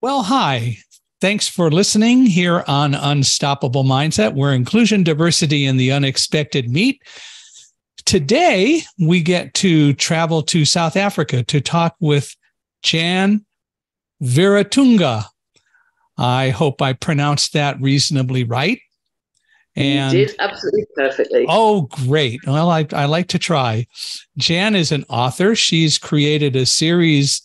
Well, hi. Thanks for listening here on Unstoppable Mindset, where inclusion, diversity, and the unexpected meet. Today, we get to travel to South Africa to talk with Jann Weeratunga. I hope I pronounced that reasonably right. And you did absolutely perfectly. Oh, great. Well, I like to try. Jann is an author. She's created a series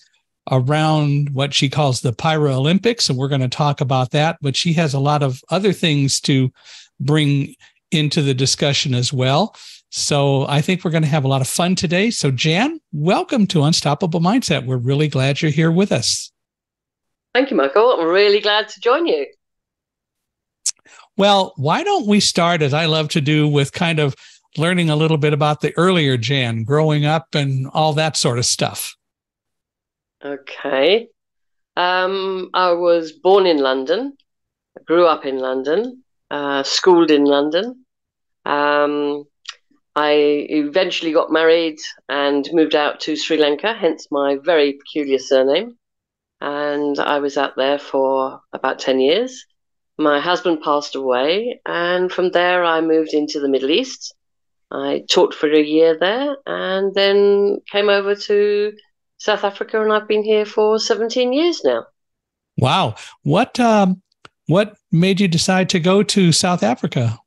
around what she calls the Piralympics, and we're going to talk about that. But she has a lot of other things to bring into the discussion as well. So I think we're going to have a lot of fun today. So Jann, welcome to Unstoppable Mindset. We're really glad you're here with us. Thank you, Michael. I'm really glad to join you. Well, why don't we start, as I love to do, with kind of learning a little bit about the earlier Jann, growing up and all that sort of stuff. Okay. I was born in London. I grew up in London, schooled in London. I eventually got married and moved out to Sri Lanka, hence my very peculiar surname. And I was out there for about 10 years. My husband passed away, and from there I moved into the Middle East. I taught for a year there and then came over to South Africa, and I've been here for 17 years now. Wow. What made you decide to go to South Africa?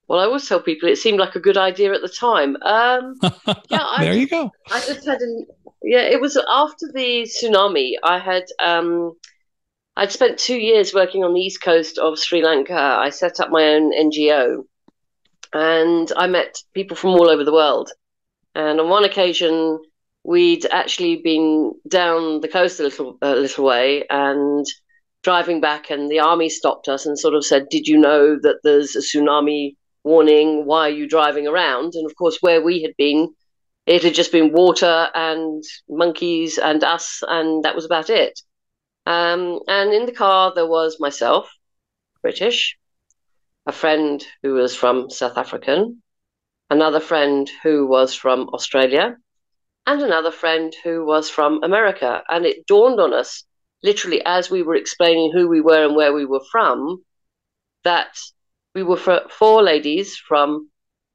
Well, I always tell people it seemed like a good idea at the time. There you go. I just had it was after the tsunami. I'd spent 2 years working on the east coast of Sri Lanka. I set up my own NGO, and I met people from all over the world. And on one occasion, we'd actually been down the coast a little way and driving back, and the army stopped us and sort of said, "Did you know that there's a tsunami warning? Why are you driving around?" And of course, where we had been, it had just been water and monkeys and us, and that was about it. And in the car, there was myself, British, a friend who was from South African, another friend who was from Australia, and another friend who was from America. And it dawned on us, literally, as we were explaining who we were and where we were from, that we were four ladies from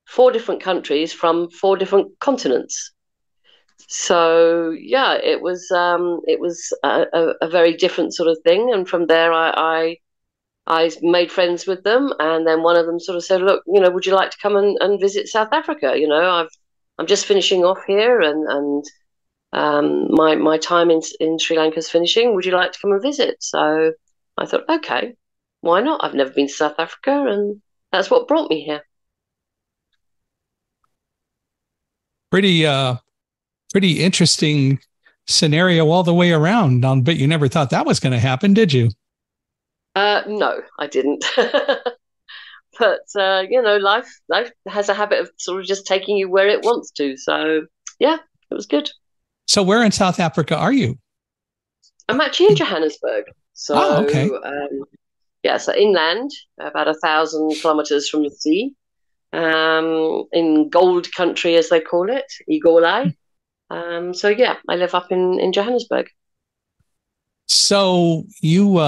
4 different countries, from 4 different continents. So yeah, it was a very different sort of thing. And from there, I made friends with them, and then one of them sort of said, "Look, would you like to come and visit South Africa? I'm just finishing off here, and my time in Sri Lanka is finishing. Would you like to come and visit?" So I thought, okay, why not? I've never been to South Africa, and that's what brought me here. Pretty interesting scenario all the way around. I bet you never thought that was going to happen, did you? No, I didn't. But life has a habit of sort of just taking you where it wants to. So yeah, it was good. So where in South Africa are you? I'm actually in Johannesburg. So okay. So inland, about 1,000 kilometers from the sea, in gold country, as they call it, Igolai. So yeah, I live up in Johannesburg. So you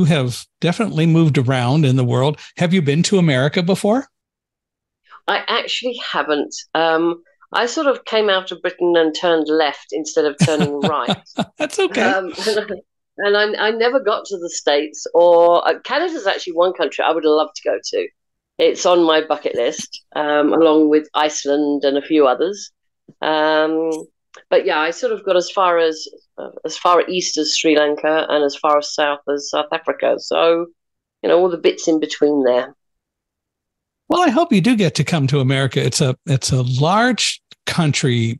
have definitely moved around in the world. Have you been to America before? I actually haven't. I sort of came out of Britain and turned left instead of turning right. That's okay. And I never got to the States, or Canada's actually one country I would love to go to. It's on my bucket list, along with Iceland and a few others. But yeah, I sort of got as far east as Sri Lanka and as far south as South Africa. So, all the bits in between there. Well, I hope you do get to come to America. It's a large country,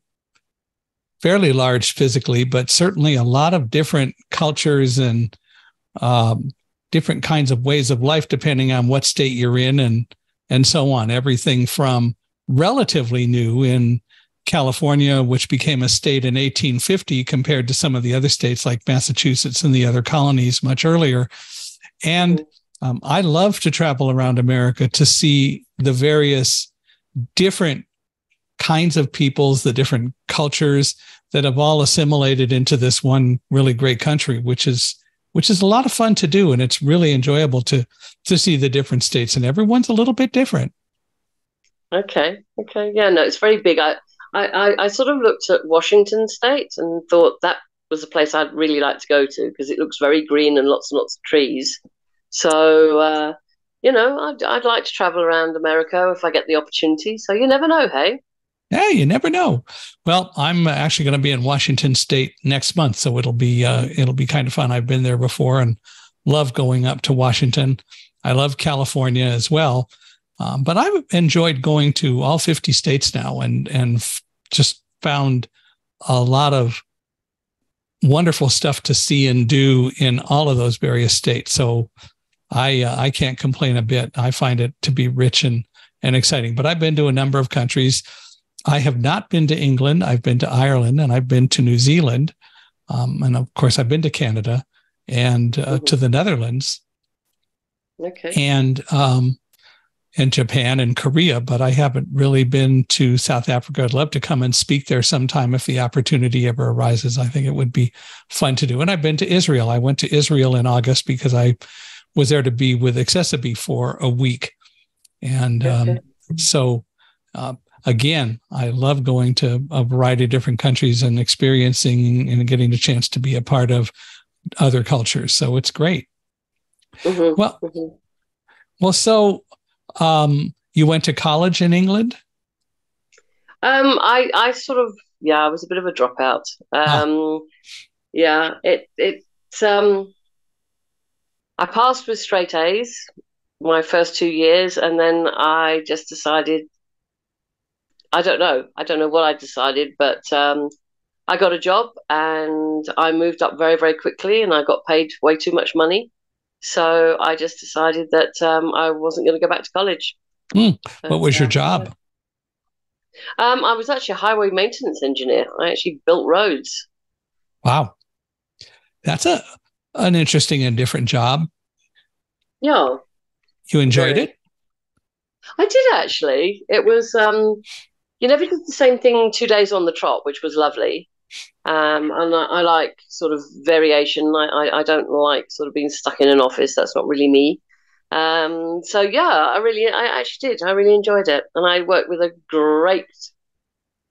fairly large physically, but certainly a lot of different cultures and different kinds of ways of life, depending on what state you're in and so on. Everything from relatively new in California, which became a state in 1850 compared to some of the other states like Massachusetts and the other colonies much earlier. And I love to travel around America to see the various different kinds of peoples, the different cultures, that have all assimilated into this one really great country, which is a lot of fun to do. And it's really enjoyable to see the different states, and everyone's a little bit different. Okay. Yeah, no, it's very big. I sort of looked at Washington State and thought that was a place I'd really like to go to because it looks very green and lots of trees. So, I'd like to travel around America if I get the opportunity. So you never know, hey? Yeah, you never know. Well, I'm actually going to be in Washington State next month, so it'll be kind of fun. I've been there before and love going up to Washington. I love California as well, but I've enjoyed going to all 50 states now, and just found a lot of wonderful stuff to see and do in all of those various states. So I can't complain a bit. I find it to be rich and exciting. But I've been to a number of countries. I have not been to England. I've been to Ireland, and I've been to New Zealand. And of course, I've been to Canada and to the Netherlands. Okay. And Japan and Korea, but I haven't really been to South Africa. I'd love to come and speak there sometime if the opportunity ever arises. I think it would be fun to do. And I've been to Israel. I went to Israel in August because I was there to be with Accessibility for a week. And again, I love going to a variety of different countries and experiencing and getting a chance to be a part of other cultures. So it's great. Mm-hmm. So you went to college in England? I sort of, I was a bit of a dropout. I passed with straight A's my first 2 years, and then I just decided, I don't know what I decided, but I got a job and I moved up very, very quickly, and I got paid way too much money. So I just decided that I wasn't going to go back to college. What was your job? I was actually a highway maintenance engineer. I actually built roads. Wow. That's an interesting and different job. Yeah. You enjoyed it? I did, actually. It was, you never did the same thing 2 days on the trot, which was lovely. And I like sort of variation. I don't like sort of being stuck in an office. That's not really me. So yeah, I actually did. I really enjoyed it, and I worked with a great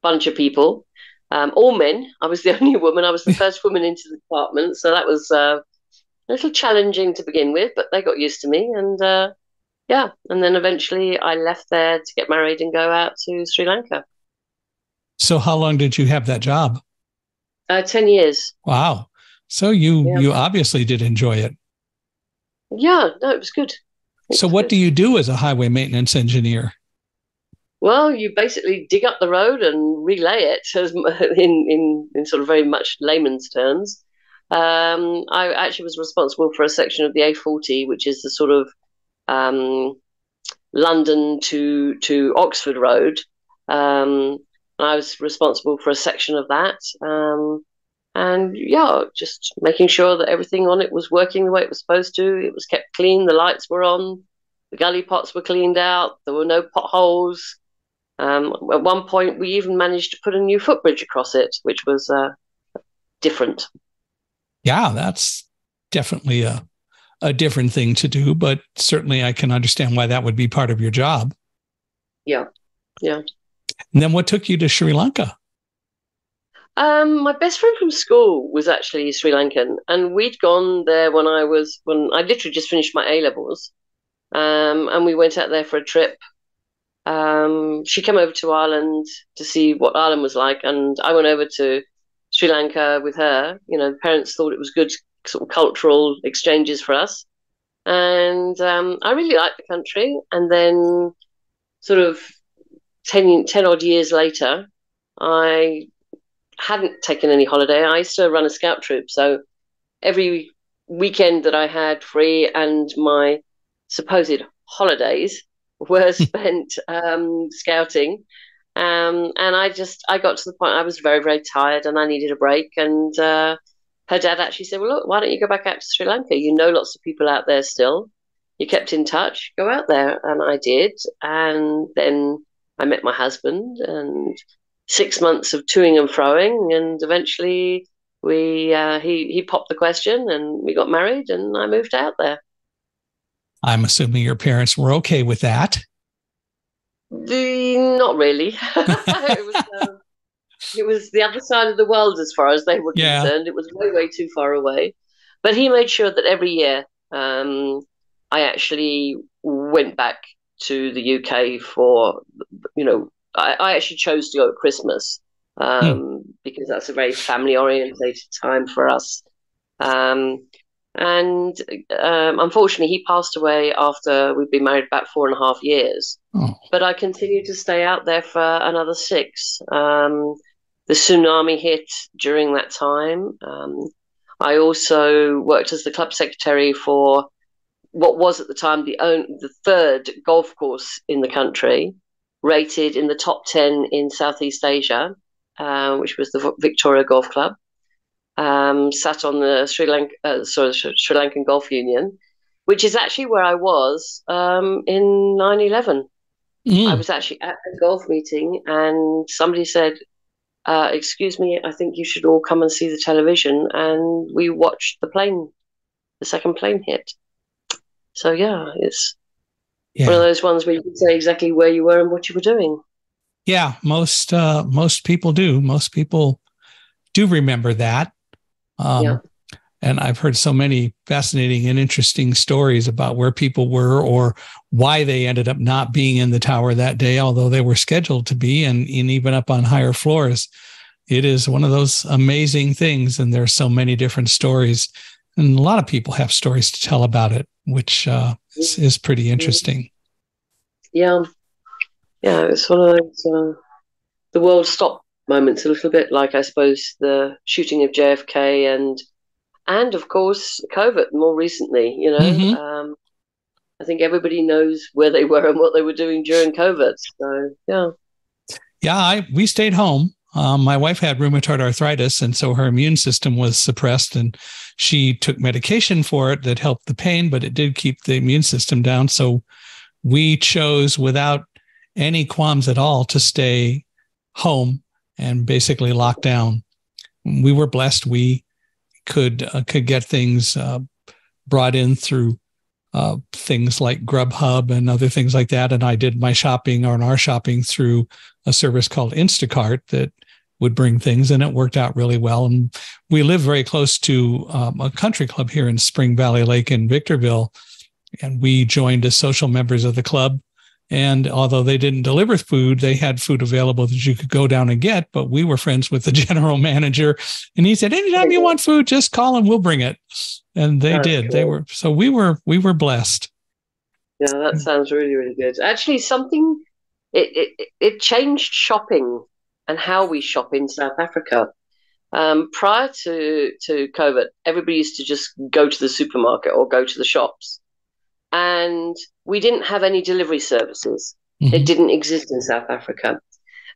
bunch of people, all men. I was the only woman. I was the first woman into the department, so that was a little challenging to begin with, but they got used to me, and and then eventually I left there to get married and go out to Sri Lanka. So how long did you have that job? 10 years. Wow. So you obviously did enjoy it. Yeah, no, it was good. So what do you do as a highway maintenance engineer? Well, you basically dig up the road and relay it, in sort of very much layman's terms. I actually was responsible for a section of the A40, which is the sort of London to Oxford road. I was responsible for a section of that. And just making sure that everything on it was working the way it was supposed to. It was kept clean. The lights were on. The gully pots were cleaned out. There were no potholes. At one point, we even managed to put a new footbridge across it, which was different. Yeah, that's definitely a different thing to do, but certainly I can understand why that would be part of your job. Yeah. And then what took you to Sri Lanka? My best friend from school was actually Sri Lankan, and we'd gone there when I literally just finished my A-levels, and we went out there for a trip. She came over to Ireland to see what Ireland was like, and I went over to Sri Lanka with her. Parents thought it was good sort of cultural exchanges for us, and I really liked the country. And then sort of 10 odd years later, I hadn't taken any holiday. I used to run a scout troop, so every weekend that I had free and my supposed holidays were spent scouting. And I got to the point I was very, very tired and I needed a break. And her dad actually said, well, look, why don't you go back out to Sri Lanka? You know lots of people out there still. You kept in touch. Go out there. And I did. And then I met my husband and 6 months of toing and froing, and eventually he popped the question, and we got married, and I moved out there. I'm assuming your parents were okay with that. Not really. It was the other side of the world as far as they were Yeah. concerned. It was way, way too far away. But he made sure that every year I actually went back to the UK for, I actually chose to go at Christmas because that's a very family orientated time for us. Um, and unfortunately, he passed away after we'd been married about 4.5 years. Oh. But I continued to stay out there for another 6. The tsunami hit during that time. I also worked as the club secretary for what was at the time the third golf course in the country, rated in the top 10 in Southeast Asia, which was the Victoria Golf Club. Sat on the Sri Lankan Golf Union, which is actually where I was in 9/11. I was actually at a golf meeting, and somebody said, excuse me, I think you should all come and see the television. And we watched the second plane hit. So, yeah, it's one of those ones where you can say exactly where you were and what you were doing. Yeah, most people do. Most people do remember that. And I've heard so many fascinating and interesting stories about where people were or why they ended up not being in the tower that day, although they were scheduled to be, and even up on higher floors. It is one of those amazing things, and there's so many different stories. And a lot of people have stories to tell about it, which is pretty interesting. Yeah. Yeah, it's one of those, the world stopped moments, a little bit like, I suppose, the shooting of JFK and of course, COVID more recently, I think everybody knows where they were and what they were doing during COVID. So, yeah. Yeah, we stayed home. My wife had rheumatoid arthritis, and so her immune system was suppressed, and she took medication for it that helped the pain, but it did keep the immune system down. So we chose, without any qualms at all, to stay home and basically lock down. We were blessed. We could get things brought in through things like Grubhub and other things like that. And I did my shopping or our shopping through a service called Instacart that would bring things, and it worked out really well. And we live very close to a country club here in Spring Valley Lake in Victorville, and we joined as social members of the club. And although they didn't deliver food, they had food available that you could go down and get. But we were friends with the general manager, and he said, anytime you want food, just call and we'll bring it. And they did. Cool. We were blessed. Yeah, that sounds really, really good. Actually, it changed shopping and how we shop in South Africa. Prior to COVID, everybody used to just go to the supermarket or go to the shops. And we didn't have any delivery services. Mm-hmm. It didn't exist in South Africa.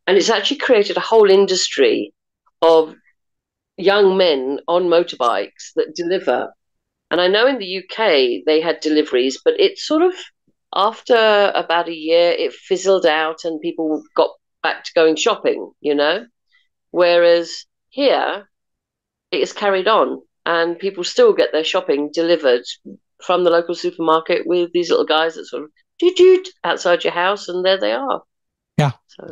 And it's actually created a whole industry of young men on motorbikes that deliver. And I know in the UK they had deliveries, but it sort of, after about a year, it fizzled out and people got back to going shopping, Whereas here, it is carried on and people still get their shopping delivered from the local supermarket with these little guys that sort of doot outside your house, and there they are. Yeah. So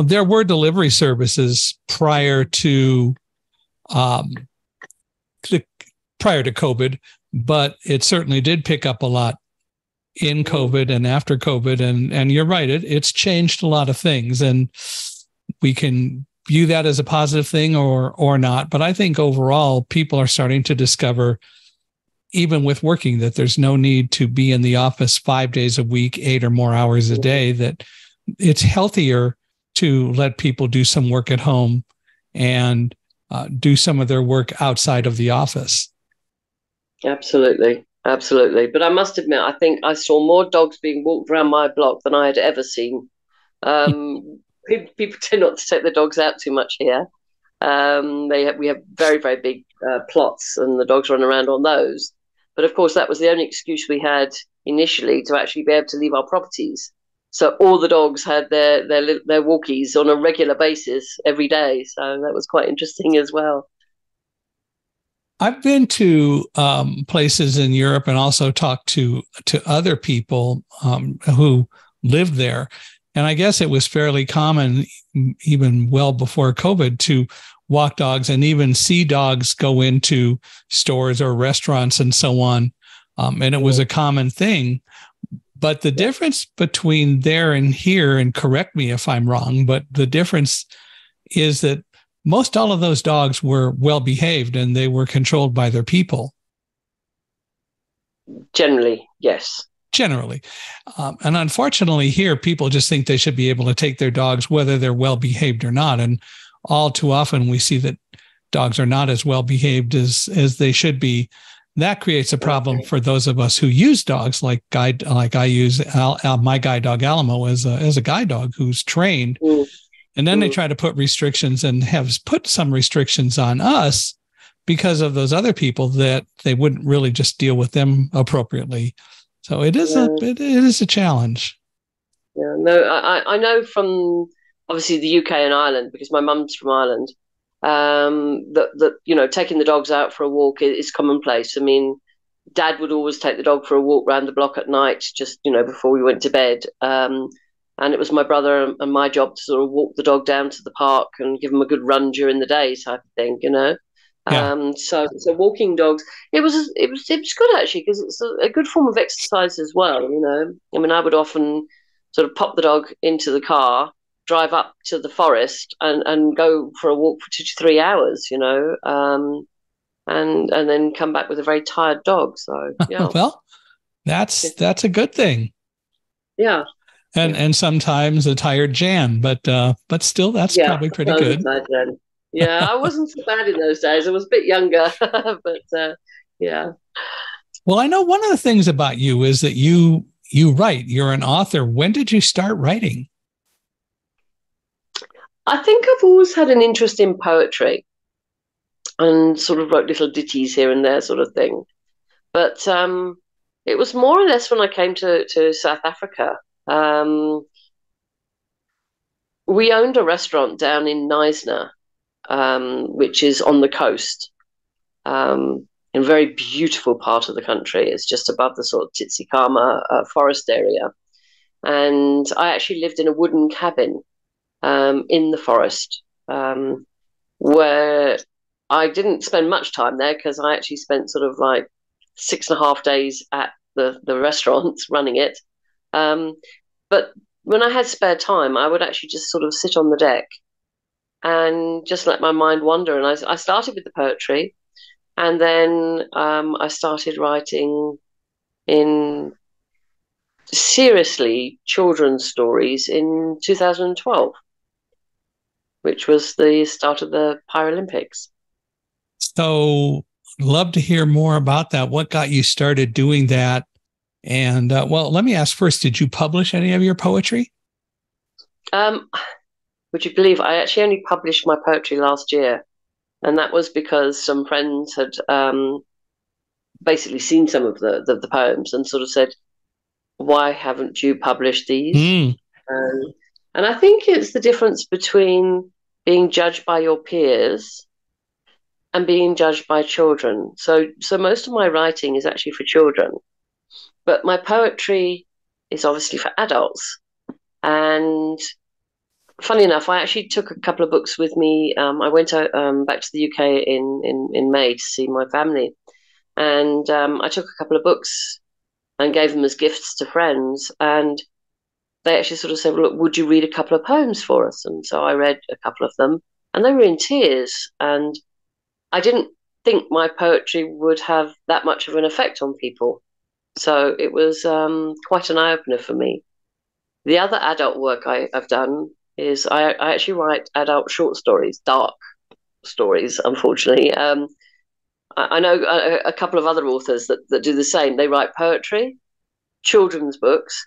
there were delivery services prior to COVID, but it certainly did pick up a lot in COVID and after COVID. And you're right, it's changed a lot of things, and we can view that as a positive thing or not. But I think overall, people are starting to discover, even with working, that there's no need to be in the office 5 days a week, 8 or more hours a day, that it's healthier to let people do some work at home and do some of their work outside of the office. Absolutely. Absolutely. But I must admit, I think I saw more dogs being walked around my block than I had ever seen. People tend not to take the dogs out too much here. We have very, very big plots, and the dogs run around on those. But of course, that was the only excuse we had initially to actually be able to leave our properties. So all the dogs had their walkies on a regular basis every day. So that was quite interesting as well. I've been to places in Europe and also talked to other people who lived there. And I guess it was fairly common, even well before COVID, to walk dogs and even see dogs go into stores or restaurants and so on. And it was a common thing. But the difference between there and here, and correct me if I'm wrong, but the difference is that most all of those dogs were well behaved and they were controlled by their people. Generally, yes. Generally. And unfortunately here, people just think they should be able to take their dogs, whether they're well behaved or not. And all too often we see that dogs are not as well behaved as they should be. That creates a problem for those of us who use dogs, like I use my guide dog Alamo as a guide dog who's trained. And then they try to put restrictions and have put some restrictions on us because of those other people that they wouldn't really just deal with them appropriately. So it is it is a challenge. Yeah, no, I know from obviously the UK and Ireland, because my mum's from Ireland, that you know, taking the dogs out for a walk is commonplace. I mean, Dad would always take the dog for a walk around the block at night, just, you know, before we went to bed. And it was my brother and my job to sort of walk the dog down to the park and give him a good run during the day, type of thing, you know. Yeah. So walking dogs, it was good actually, because it's a good form of exercise as well, you know. I mean, I would often sort of pop the dog into the car, drive up to the forest, and go for a walk for 2 to 3 hours, you know, and then come back with a very tired dog. So yeah. Well, that's a good thing. Yeah. And sometimes a tired Jann, but still, that's probably pretty good. Yeah, I wasn't so bad in those days. I was a bit younger, but yeah. Well, I know one of the things about you is that you write. You're an author. When did you start writing? I think I've always had an interest in poetry and sort of wrote little ditties here and there, sort of thing. But it was more or less when I came to South Africa. We owned a restaurant down in Knysna, which is on the coast, in a very beautiful part of the country. It's just above the sort of Tsitsikamma forest area. And I actually lived in a wooden cabin in the forest, where I didn't spend much time there, because I actually spent sort of like 6.5 days at the restaurant running it. But when I had spare time, I would actually just sort of sit on the deck and just let my mind wander. And I started with the poetry, and then I started writing in seriously children's stories in 2012, which was the start of the Piralympics. So, love to hear more about that. What got you started doing that? And well, let me ask first, did you publish any of your poetry? Would you believe I actually only published my poetry last year? And that was because some friends had basically seen some of the poems and sort of said, why haven't you published these? And I think it's the difference between being judged by your peers and being judged by children. So most of my writing is actually for children, but my poetry is obviously for adults. And funny enough, I actually took a couple of books with me. I went back to the UK in May to see my family, and I took a couple of books and gave them as gifts to friends. And they actually sort of said, well, look, would you read a couple of poems for us? And so I read a couple of them, and they were in tears. And I didn't think my poetry would have that much of an effect on people. So it was quite an eye-opener for me. The other adult work I've done is I actually write adult short stories, dark stories, unfortunately. I know a couple of other authors that do the same. They write poetry, children's books,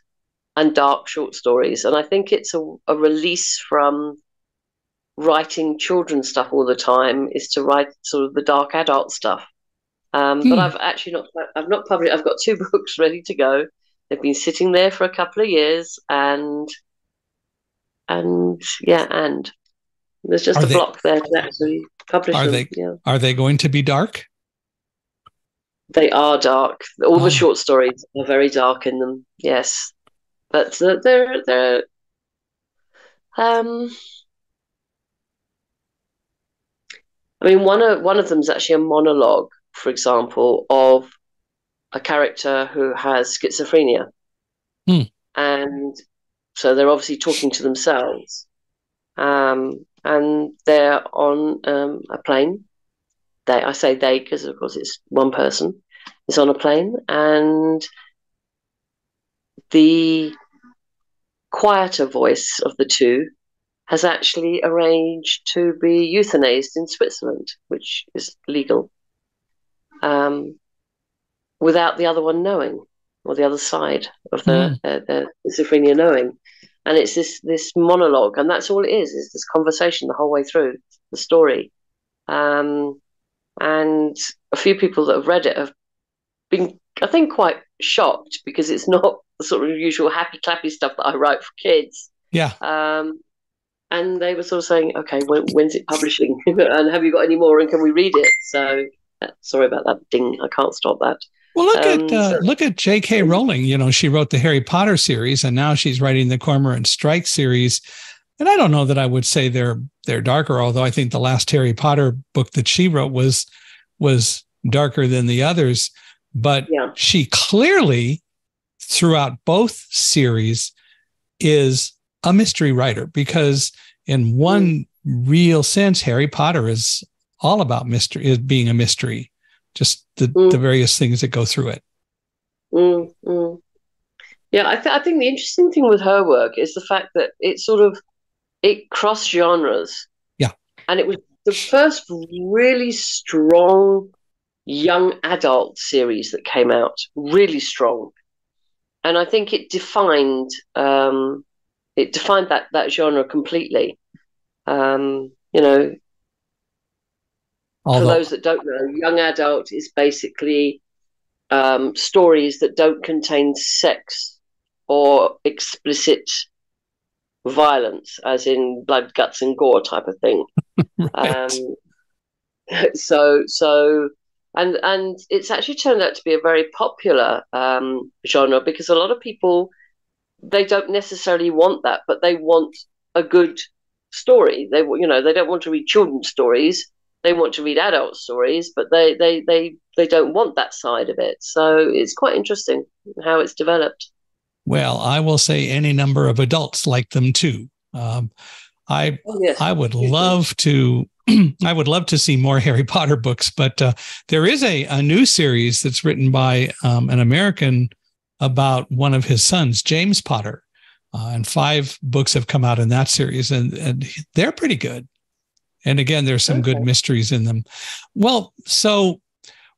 and dark short stories. And I think it's a release from writing children's stuff all the time, is to write sort of the dark adult stuff. But I've actually not published. I've got 2 books ready to go. They've been sitting there for a couple of years, and there's just Are a they block there to actually publish are them. they Yeah, are they going to be dark? they are dark. All the Oh, short stories are very dark in them. Yes, but they're I mean, one of them is actually a monologue, for example, of a character who has schizophrenia, hmm. and so they're obviously talking to themselves, and they're on a plane. I say they because, of course, it's one person is on a plane, and the quieter voice of the two has actually arranged to be euthanized in Switzerland, which is legal, um, without the other one knowing, or the other side of Hmm. the schizophrenia knowing. And it's this monologue, and that's all it is this conversation the whole way through the story. Um, and a few people that have read it have been, I think, quite shocked because it's not the sort of usual happy clappy stuff that I write for kids. Yeah. Um, and they were sort of saying, "Okay, when's it publishing? And have you got any more? And can we read it?" So, sorry about that ding. I can't stop that. Well, So look at J.K. Rowling. You know, she wrote the Harry Potter series, and now she's writing the Cormoran Strike series. And I don't know that I would say they're darker, although I think the last Harry Potter book that she wrote was darker than the others. But yeah, she clearly, throughout both series, is a mystery writer, because in one real sense, Harry Potter is all about mystery, is being a mystery, just the various things that go through it. Yeah. I think the interesting thing with her work is the fact that it crossed genres, Yeah. and it was the first really strong young adult series that came out, really strong, and I think it defined that genre completely. You know, for Although, those that don't know, young adult is basically stories that don't contain sex or explicit violence, as in blood, guts, and gore type of thing. right. Um, so and it's actually turned out to be a very popular genre, because a lot of people, they don't necessarily want that, but they want a good story. They don't want to read children's stories. They want to read adult stories, but they don't want that side of it. So it's quite interesting how it's developed. Well, I will say any number of adults like them too. I Oh, yes. I would love to I would love to see more Harry Potter books, but there is a new series that's written by an American about one of his sons, James Potter, and 5 books have come out in that series, and they're pretty good. And again, there's some good mysteries in them. Well, so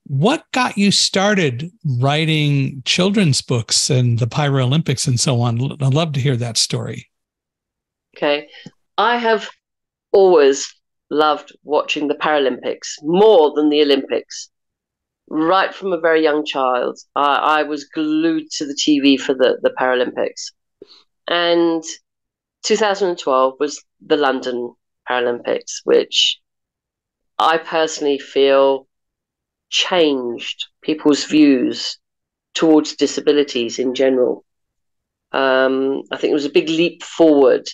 what got you started writing children's books and the Piralympics and so on? I'd love to hear that story. Okay. I have always loved watching the Paralympics more than the Olympics. Right from a very young child, I was glued to the TV for the Paralympics. And 2012 was the London Paralympics, which I personally feel changed people's views towards disabilities in general. I think it was a big leap forward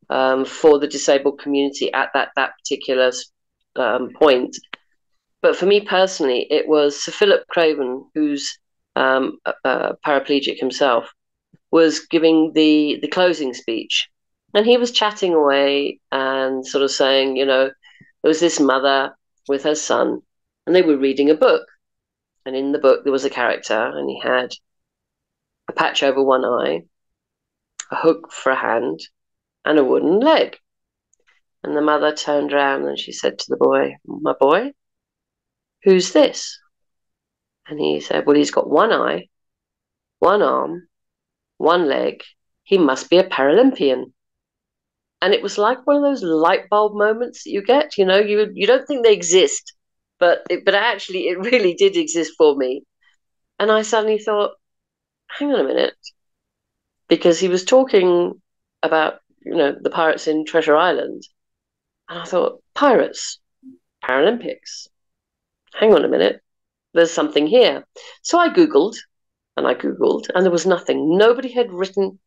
for the disabled community at that particular point. But for me personally, it was Sir Philip Craven, who's a paraplegic himself, was giving the closing speech. And he was chatting away and sort of saying, there was this mother with her son, and they were reading a book. And in the book, there was a character, and he had a patch over one eye, a hook for a hand, and a wooden leg. And the mother turned around and she said to the boy, "My boy, who's this?" And he said, "Well, he's got one eye, one arm, one leg. He must be a Paralympian." And it was like one of those light bulb moments that you get. You don't think they exist, but actually it really did exist for me. And I suddenly thought, hang on a minute, because he was talking about, the pirates in Treasure Island. And I thought, pirates, Paralympics. Hang on a minute, there's something here. So I Googled, and there was nothing. Nobody had written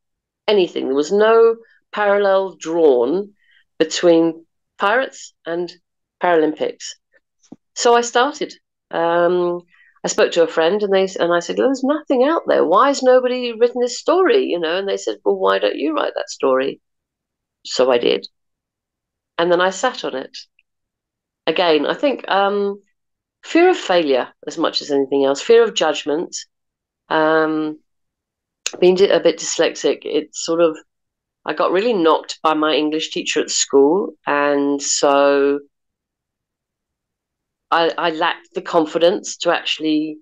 anything. There was no parallel drawn between pirates and Paralympics. So I started. I spoke to a friend, and I said, "There's nothing out there. Why has nobody written this story?" And they said, "Well, why don't you write that story?" So I did, and then I sat on it. Again, I think fear of failure as much as anything else, fear of judgment. Being a bit dyslexic, it's sort of, I got really knocked by my English teacher at school, and so I lacked the confidence to actually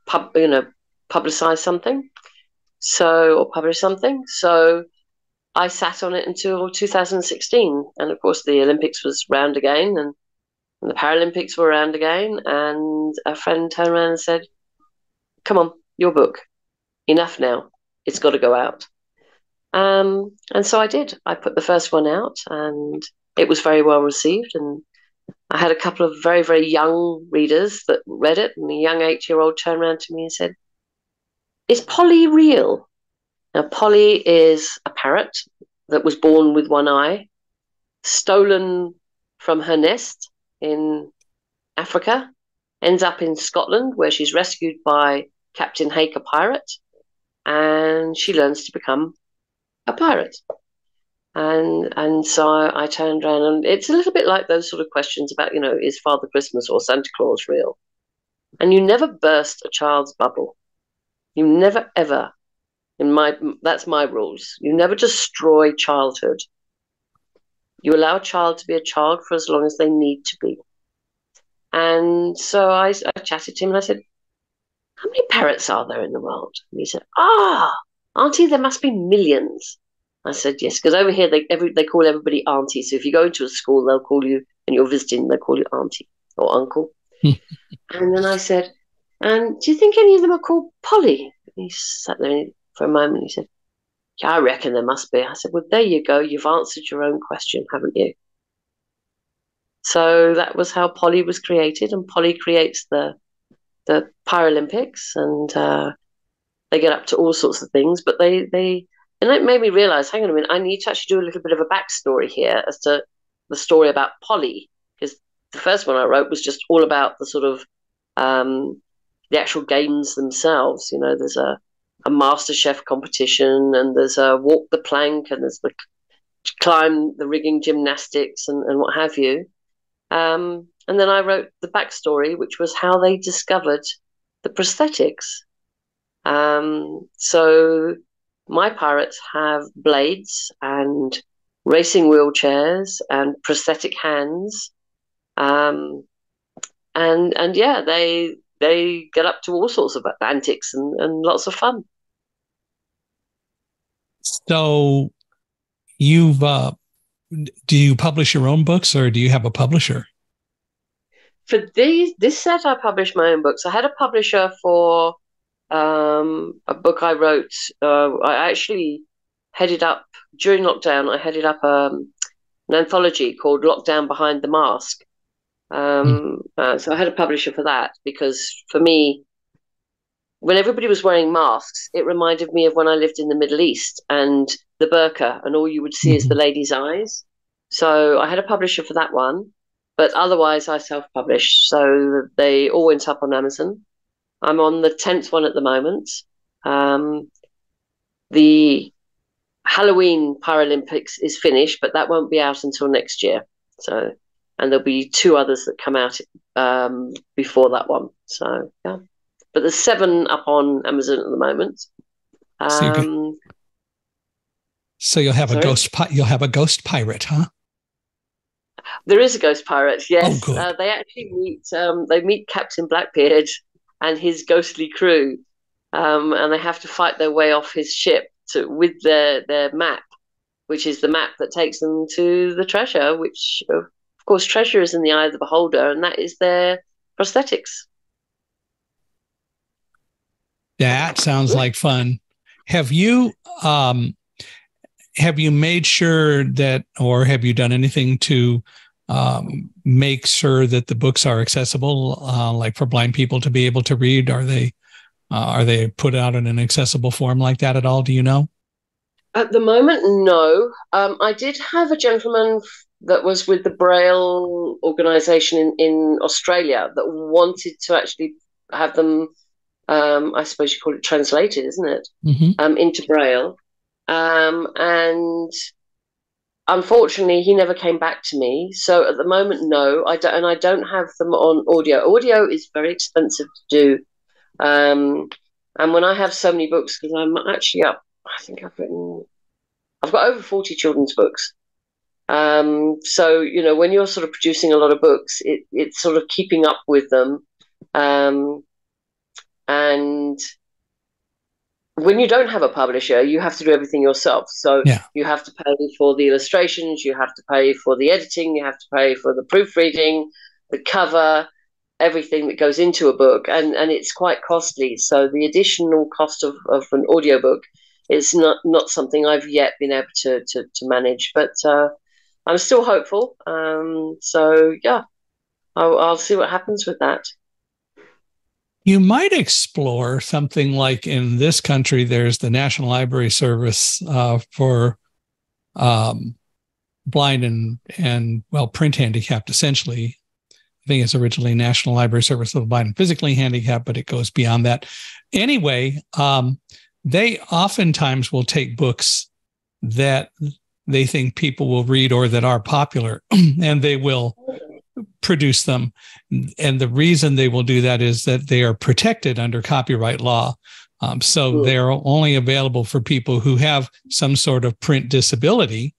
publicize something, or publish something. So I sat on it until 2016, and of course the Olympics was round again, and the Paralympics were around again, and a friend turned around and said, "Come on, your book. Enough now. It's got to go out." And so I did. I put the first one out, and it was very well received. And I had a couple of very, very young readers that read it, and a young 8-year-old turned around to me and said, "Is Polly real?" Now, Polly is a parrot that was born with one eye, stolen from her nest in Africa, ends up in Scotland, where she's rescued by Captain Hake, a pirate, and she learns to become a pirate. And so I turned around, and it's a little bit like those sort of questions about, is Father Christmas or Santa Claus real? And you never burst a child's bubble. You never, ever, that's my rules. You never destroy childhood. You allow a child to be a child for as long as they need to be. And so I chatted to him, and I said, "How many parrots are there in the world?" And he said, "Auntie, there must be millions." I said, "Yes," because over here they call everybody auntie. So if you go into a school, they'll call you, and you're visiting, they'll call you auntie or uncle. And then I said, "And do you think any of them are called Polly?" And he sat there for a moment. He said, "Yeah, I reckon there must be." I said, "Well, there you go. You've answered your own question, haven't you?" So that was how Polly was created, and Polly creates the Paralympics, and they get up to all sorts of things. But and it made me realize, hang on a minute, I need to actually do a little bit of a backstory here as to the story about Polly, because the first one I wrote was just all about the sort of the actual games themselves. There's a master chef competition, and there's a walk the plank, and there's the climb the rigging gymnastics, and what have you. And then I wrote the backstory, which was how they discovered the prosthetics. So my pirates have blades and racing wheelchairs and prosthetic hands. And yeah, they get up to all sorts of antics and lots of fun. So do you publish your own books, or do you have a publisher? For this set, I published my own books. I had a publisher for a book I wrote. I actually headed up, during lockdown, I headed up an anthology called Lockdown Behind the Mask. So I had a publisher for that, because for me, when everybody was wearing masks, it reminded me of when I lived in the Middle East and the burqa, and all you would see is the lady's eyes. So I had a publisher for that one, but otherwise I self-published. So they all went up on Amazon. I'm on the 10th one at the moment. The Halloween Paralympics is finished, but that won't be out until next year. So, and there'll be 2 others that come out before that one. So, yeah. But there's 7 up on Amazon at the moment. So you'll have a ghost pirate, huh? There is a ghost pirate, yes. Oh, good. They actually meet Captain Blackbeard and his ghostly crew, and they have to fight their way off his ship with their map, which is the map that takes them to the treasure, which, of course, treasure is in the eye of the beholder, and that is their prosthetics. That sounds like fun. Have you made sure that, or have you done anything to make sure that the books are accessible, like for blind people to be able to read? Are they put out in an accessible form like that at all? Do you know? At the moment, no. I did have a gentleman that was with the Braille organisation in Australia that wanted to actually have them, I suppose you call it translated, isn't it? Mm-hmm. Into Braille. And unfortunately, he never came back to me. So at the moment, no, I don't, and I don't have them on audio. Audio is very expensive to do. And when I have so many books, because I'm actually up, I think I've got over 40 children's books. So, when you're sort of producing a lot of books, it's sort of keeping up with them. And when you don't have a publisher, you have to do everything yourself. So Yeah. you have to pay for the illustrations, you have to pay for the editing, you have to pay for the proofreading, the cover, everything that goes into a book, and it's quite costly. So the additional cost of an audiobook is not something I've yet been able to manage, but I'm still hopeful. So yeah, I'll see what happens with that. You might explore something like, in this country, there's the National Library Service for blind and print handicapped, essentially. I think it's originally National Library Service for the Blind and Physically Handicapped, but it goes beyond that. Anyway, they oftentimes will take books that they think people will read or that are popular, and they will produce them. And the reason they will do that is that they are protected under copyright law. So they're only available for people who have some sort of print disability.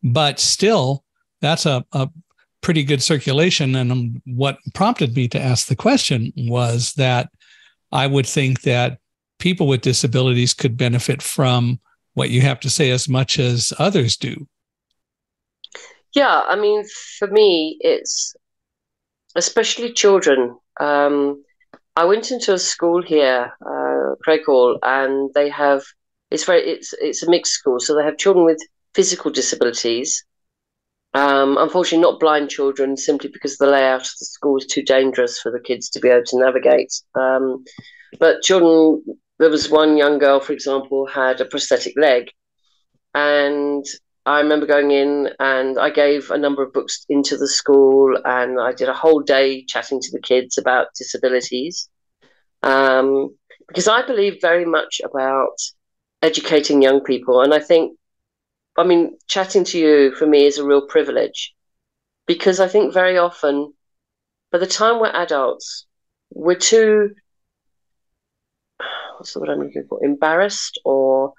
But still, that's a pretty good circulation. And what prompted me to ask the question was that I would think that people with disabilities could benefit from what you have to say as much as others do. Yeah, I mean, for me, it's especially children. I went into a school here, Craighall, and they have it's a mixed school, so they have children with physical disabilities. Unfortunately, not blind children, simply because the layout of the school is too dangerous for the kids to be able to navigate. But children, there was one young girl, for example, had a prosthetic leg, and I remember going in and I gave a number of books into the school, and I did a whole day chatting to the kids about disabilities, because I believe very much about educating young people. And I mean, chatting to you for me is a real privilege, because I think very often, by the time we're adults, we're too, what's the word I'm looking for, embarrassed or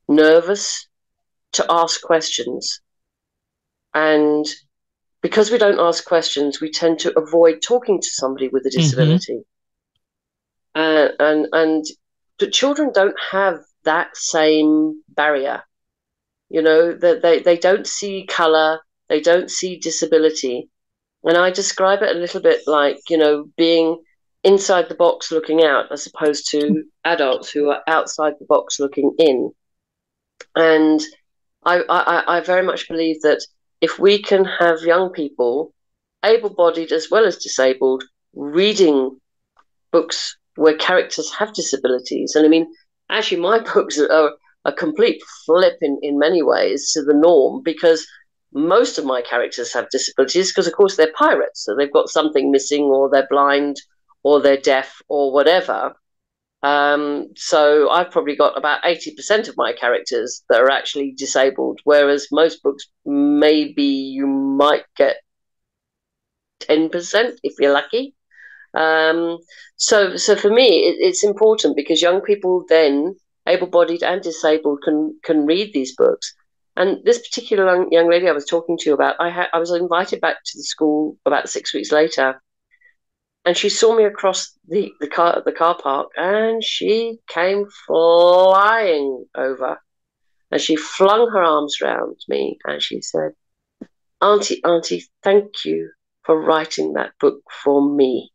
nervous to ask questions. And because we don't ask questions, we tend to avoid talking to somebody with a disability. And the children don't have that same barrier. They don't see color, they don't see disability. And I describe it a little bit like, being inside the box looking out, as opposed to adults who are outside the box looking in. And I very much believe that if we can have young people, able-bodied as well as disabled, reading books where characters have disabilities, and I mean, actually my books are a complete flip in many ways to the norm, because most of my characters have disabilities because, of course, they're pirates, so they've got something missing, or they're blind, or they're deaf, or whatever. So I've probably got about 80% of my characters that are actually disabled, whereas most books, maybe you might get 10% if you're lucky. So for me, it's important, because young people then, able-bodied and disabled, can read these books. And this particular young lady I was talking to you about, I was invited back to the school about 6 weeks later, and she saw me across the car park, and she came flying over, and she flung her arms around me, and she said, Auntie, thank you for writing that book for me.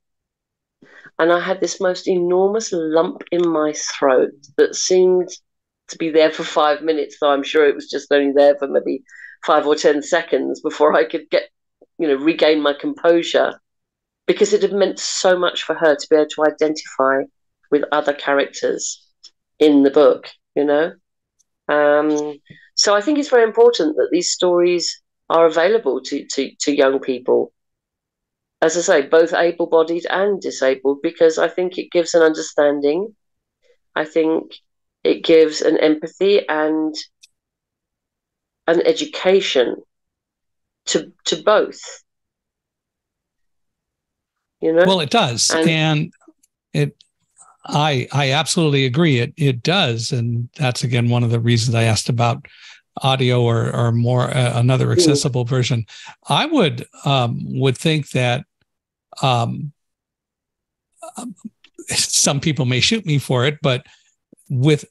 and I had this most enormous lump in my throat that seemed to be there for 5 minutes, though I'm sure it was just only there for maybe 5 or 10 seconds before I could regain my composure, because it had meant so much for her to be able to identify with other characters in the book, So I think it's very important that these stories are available to young people, as I say, both able-bodied and disabled, because I think it gives an understanding. I think it gives an empathy and an education to both. Well, it does, and I absolutely agree. It does, and that's again one of the reasons I asked about audio or more another accessible version. I would think that some people may shoot me for it, but with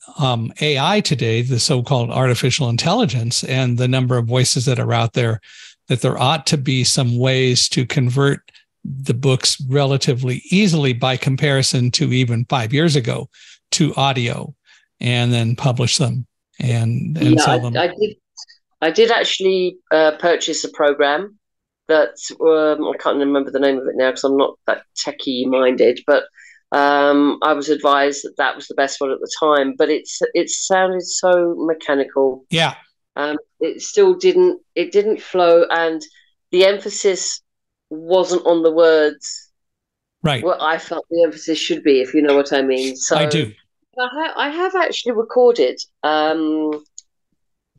AI today, the so-called artificial intelligence, and the number of voices that are out there, that there ought to be some ways to convert the books relatively easily by comparison to even 5 years ago to audio, and then publish them and sell them. I did actually purchase a program that I can't remember the name of it now because I'm not that techie minded, but I was advised that was the best one at the time, but it sounded so mechanical. Yeah. It still didn't flow, and the emphasis wasn't on the words. Right. What I felt the emphasis should be, if you know what I mean. So I do. I have actually recorded. I'm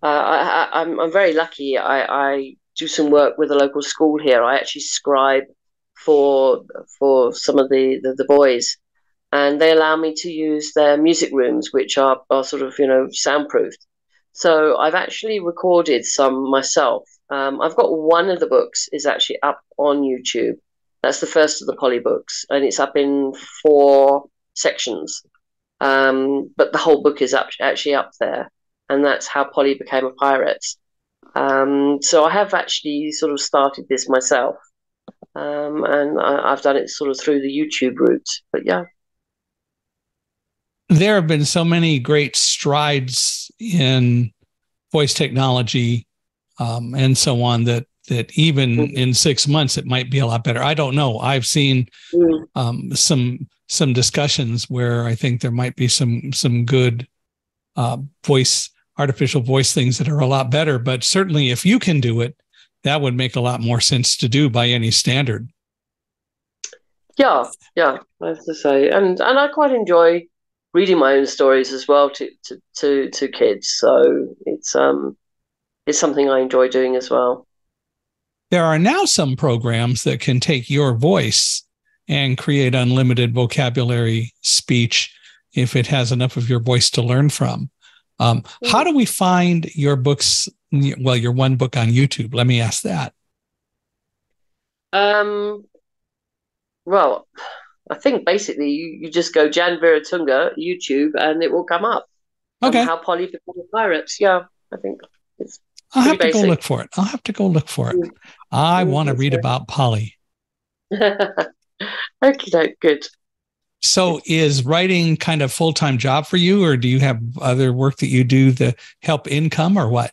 very lucky. I do some work with a local school here. I actually scribe for some of the boys, and they allow me to use their music rooms, which are sort of soundproofed. So I've actually recorded some myself. I've got one of the books is actually up on YouTube. That's the first of the Polly books, and it's up in 4 sections. But the whole book is actually up there, and that's how Polly became a pirate. So I have actually sort of started this myself, and I've done it sort of through the YouTube route. But yeah. There have been so many great strides in voice technology and so on that even in 6 months, it might be a lot better. I don't know. I've seen some discussions where I think there might be some good artificial voice things that are a lot better. But certainly if you can do it, that would make a lot more sense to do by any standard. Yeah, as I say. And I quite enjoy reading my own stories as well to kids. So it's something I enjoy doing as well. There are now some programs that can take your voice and create unlimited vocabulary speech if it has enough of your voice to learn from. How do we find your books? Well, your one book on YouTube. Let me ask that. Well, I think basically you just go Jann Weeratunga YouTube and it will come up. Okay. How Polly became a pirate. Yeah, I think it's I'll have to go look for it. I want to read about Polly. Okay, good. So is writing kind of full-time job for you, or do you have other work that you do to help income, or what?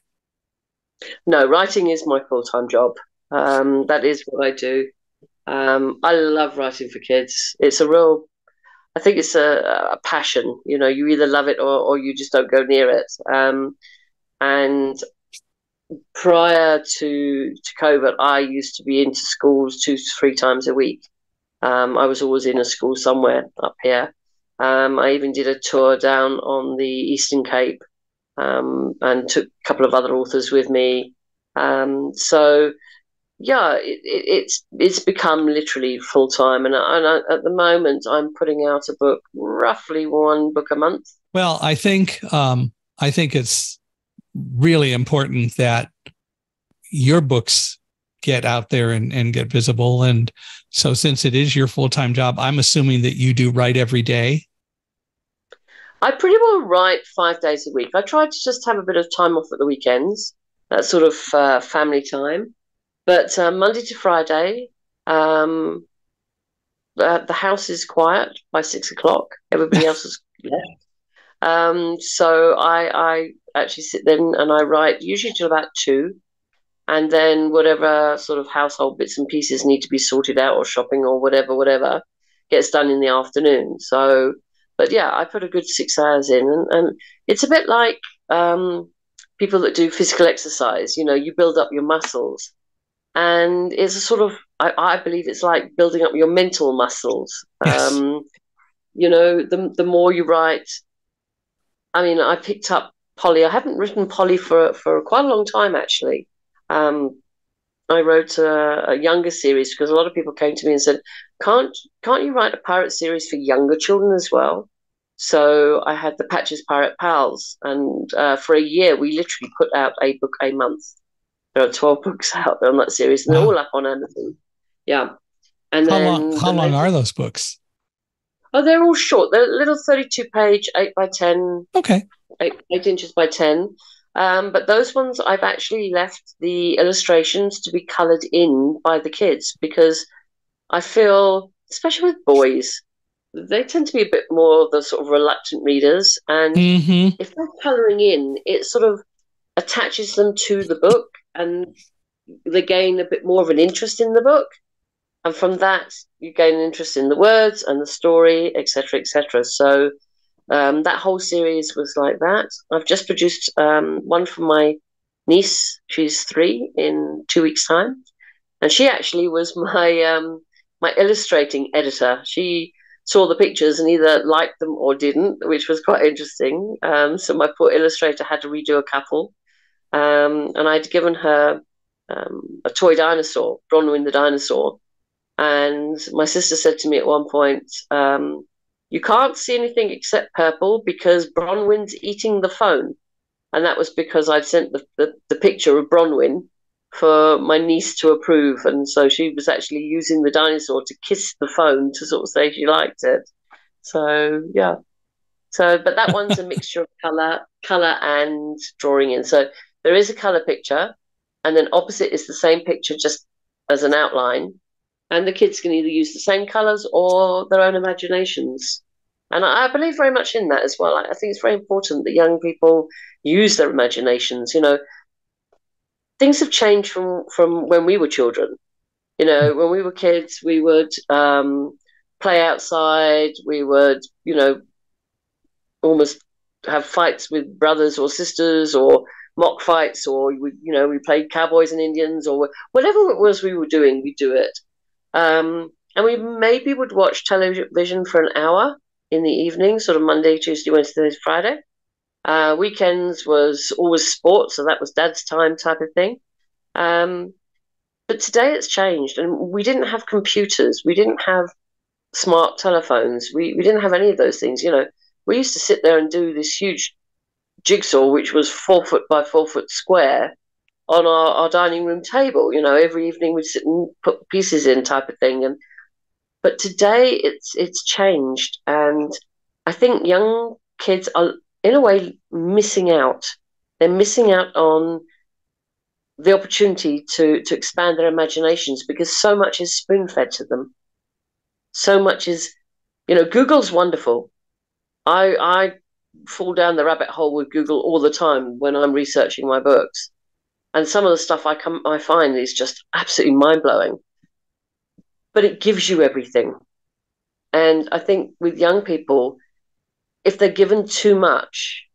No, writing is my full-time job. That is what I do. I love writing for kids. It's I think it's a passion. You either love it or you just don't go near it. And prior to COVID, I used to be into schools 2 to 3 times a week. I was always in a school somewhere up here. I even did a tour down on the Eastern Cape and took a couple of other authors with me. So yeah, it's become literally full time, and at the moment I'm putting out a book, roughly 1 book a month. Well, I think it's really important that your books get out there and get visible. And so, since it is your full time job, I'm assuming that you do write every day. I pretty well write 5 days a week. I try to just have a bit of time off at the weekends. That's sort of family time. But Monday to Friday, the house is quiet by 6 o'clock. Everybody else has left. So I actually sit there and I write usually till about 2, and then whatever sort of household bits and pieces need to be sorted out, or shopping or whatever gets done in the afternoon. So, but yeah, I put a good 6 hours in, and it's a bit like people that do physical exercise. You build up your muscles, and it's a sort of, I believe it's like building up your mental muscles. Yes. The more you write, I mean, I picked up Polly. I haven't written Polly for quite a long time, actually. Um, I wrote a younger series because a lot of people came to me and said, "Can't you write a pirate series for younger children as well?" So I had the Patches Pirate Pals, and for a year we literally put out a book a month. There are 12 books out there on that series, and they're Wow. all up on Amazon. Yeah, and How long? then How long are those books? oh, they're all short. They're little 32-page, 8 by 10, Okay. 8 inches by 10. But those ones, I've actually left the illustrations to be coloured in by the kids, because I feel, especially with boys, they tend to be a bit more the sort of reluctant readers. And Mm-hmm. if they're colouring in, it sort of attaches them to the book, and they gain a bit more of an interest in the book. And from that, you gain an interest in the words and the story, etc., etc. So that whole series was like that. I've just produced one for my niece. She's 3 in 2 weeks' time, and she actually was my illustrating editor. She saw the pictures and either liked them or didn't, which was quite interesting. So my poor illustrator had to redo a couple, and I'd given her a toy dinosaur, Bronwyn the dinosaur, and my sister said to me at one point, "You can't see anything except purple because Bronwyn's eating the phone." And that was because I'd sent the picture of Bronwyn for my niece to approve. And so she was actually using the dinosaur to kiss the phone to sort of say she liked it. So, yeah. So, but that one's a mixture of color and drawing in. So there is a color picture, and then opposite is the same picture just as an outline, and the kids can either use the same colors or their own imaginations. And I believe very much in that as well. I think it's very important that young people use their imaginations. Things have changed from when we were children. When we were kids, we would play outside. We would, almost have fights with brothers or sisters, or mock fights, or we played cowboys and Indians, or whatever it was we were doing, we do it. And we maybe would watch television for an hour in the evening, sort of Monday, Tuesday, Wednesday, Friday. Weekends was always sport, so that was dad's time type of thing. But today it's changed, and we didn't have computers. We didn't have smart telephones. We didn't have any of those things. We used to sit there and do this huge jigsaw, which was 4 foot by 4 foot square, on our dining room table. Every evening we'd sit and put pieces in type of thing. But today it's changed, and I think young kids are in a way missing out. They're missing out on the opportunity to expand their imaginations, because so much is spoon fed to them. So much is, Google's wonderful. I fall down the rabbit hole with Google all the time when I'm researching my books. And some of the stuff I find is just absolutely mind-blowing. But it gives you everything. And I think with young people, if they're given too much,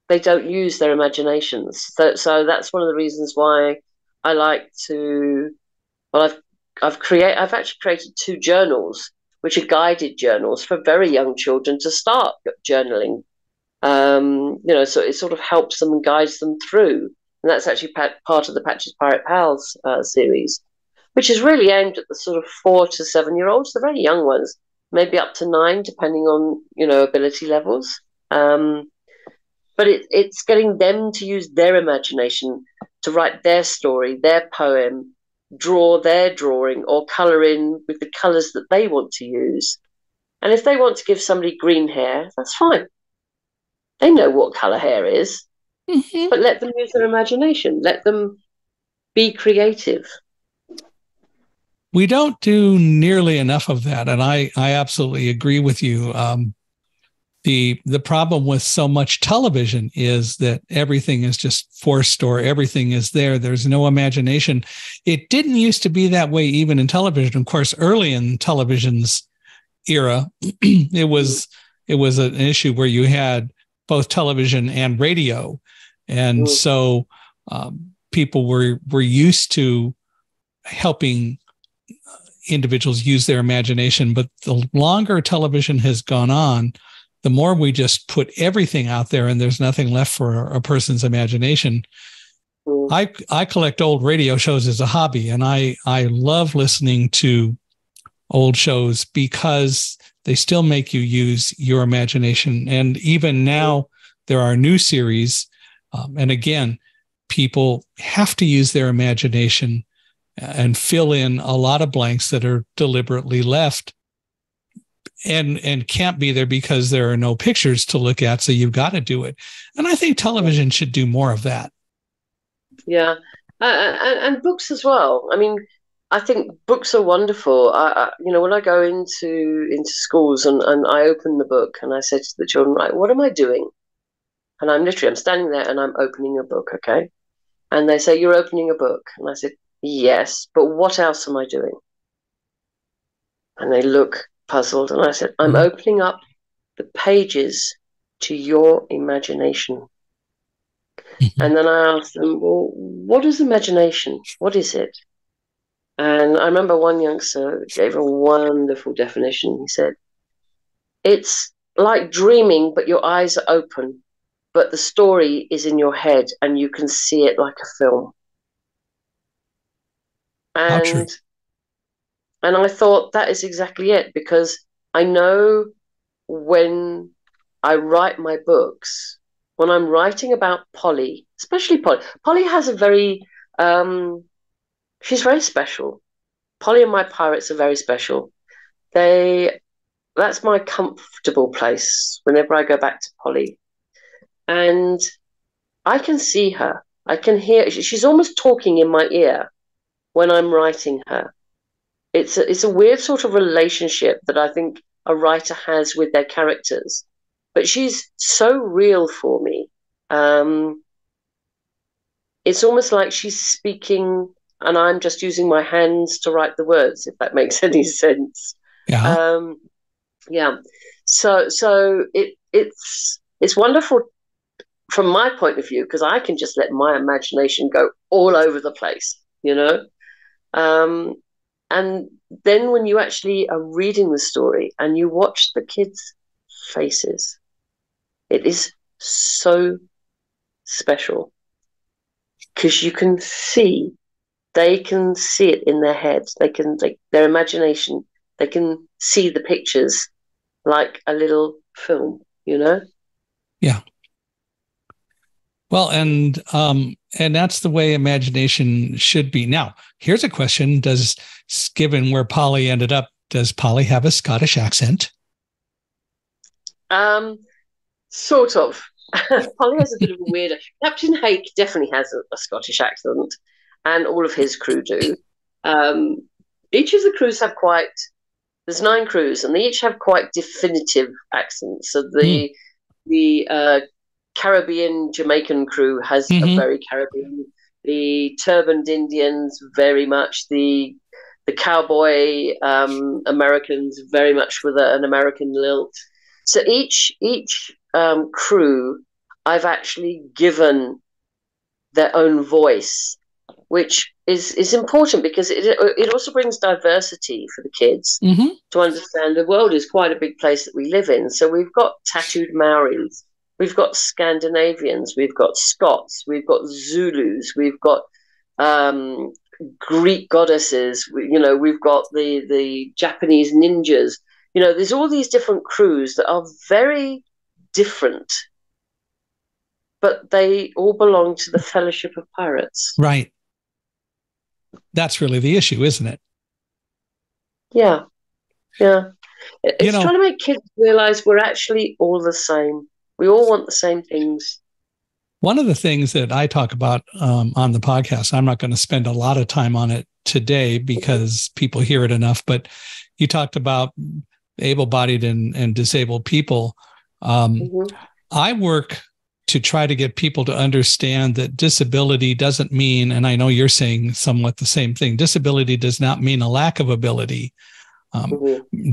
they don't use their imaginations. So that's one of the reasons why I like to. Well, I've actually created 2 journals, which are guided journals for very young children to start journaling. So it sort of helps them and guides them through. And that's actually part of the Patches Pirate Pals series, which is really aimed at the sort of 4 to 7-year-olds, the very young ones, maybe up to 9, depending on ability levels. But it's getting them to use their imagination to write their story, their poem, draw their drawing, or colour in with the colours that they want to use. And if they want to give somebody green hair, that's fine. They know what colour hair is, but let them use their imagination. Let them be creative. We don't do nearly enough of that. And I absolutely agree with you. The problem with so much television is that everything is just forced, or everything is there. There's no imagination. It didn't used to be that way even in television. Of course, early in television's era, it was an issue where you had both television and radio. And so people were used to helping individuals use their imagination. But the longer television has gone on, the more we just put everything out there and there's nothing left for a person's imagination. I collect old radio shows as a hobby, and I love listening to old shows because they still make you use your imagination. And even now there are new series. And again, people have to use their imagination and fill in a lot of blanks that are deliberately left and can't be there because there are no pictures to look at. So you've got to do it. And I think television should do more of that. Yeah. And books as well. I mean, I think books are wonderful. When I go into schools and I open the book and I say to the children, right, what am I doing? And I'm standing there and I'm opening a book, okay? And they say, you're opening a book. And I said, yes, but what else am I doing? And they look puzzled. And I said, I'm opening up the pages to your imagination. And then I asked them, well, what is imagination? What is it? And I remember one youngster gave a wonderful definition. He said, it's like dreaming, but your eyes are open, but the story is in your head and you can see it like a film. And I thought that is exactly it, because I know when I write my books, when I'm writing about Polly, especially Polly has a very, she's very special. Polly and my pirates are very special. That's my comfortable place whenever I go back to Polly. And I can see her. I can hear, she's almost talking in my ear when I'm writing her. It's a weird sort of relationship that I think a writer has with their characters. But she's so real for me. It's almost like she's speaking and I'm just using my hands to write the words, if that makes any sense. Yeah. Yeah. So it's wonderful from my point of view, because I can just let my imagination go all over the place, and then when you actually are reading the story and you watch the kids' faces, it is so special, because you can see, they can see it in their heads. Their imagination, they can see the pictures like a little film, Yeah. Well, and that's the way imagination should be. Now, here's a question. Given where Polly ended up, does Polly have a Scottish accent? Sort of. Polly has a bit of a weirder. Captain Hake definitely has a Scottish accent, and all of his crew do. Each of the crews have there's 9 crews, and they each have quite definitive accents. So the Caribbean Jamaican crew has a very Caribbean. The turbaned Indians, very much. The cowboy Americans, very much with an American lilt. So each crew, I've actually given their own voice, which is important, because it also brings diversity for the kids to understand the world is quite a big place that we live in. So we've got tattooed Maoris, we've got Scandinavians, we've got Scots, we've got Zulus, we've got Greek goddesses, we've got the Japanese ninjas. There's all these different crews that are very different, but they all belong to the Fellowship of Pirates. Right. That's really the issue, isn't it? Yeah. Yeah. It's trying to make kids realize we're actually all the same. We all want the same things. One of the things that I talk about on the podcast, I'm not going to spend a lot of time on it today because people hear it enough, but you talked about able-bodied and disabled people. I work to try to get people to understand that disability doesn't mean, and I know you're saying somewhat the same thing, disability does not mean a lack of ability.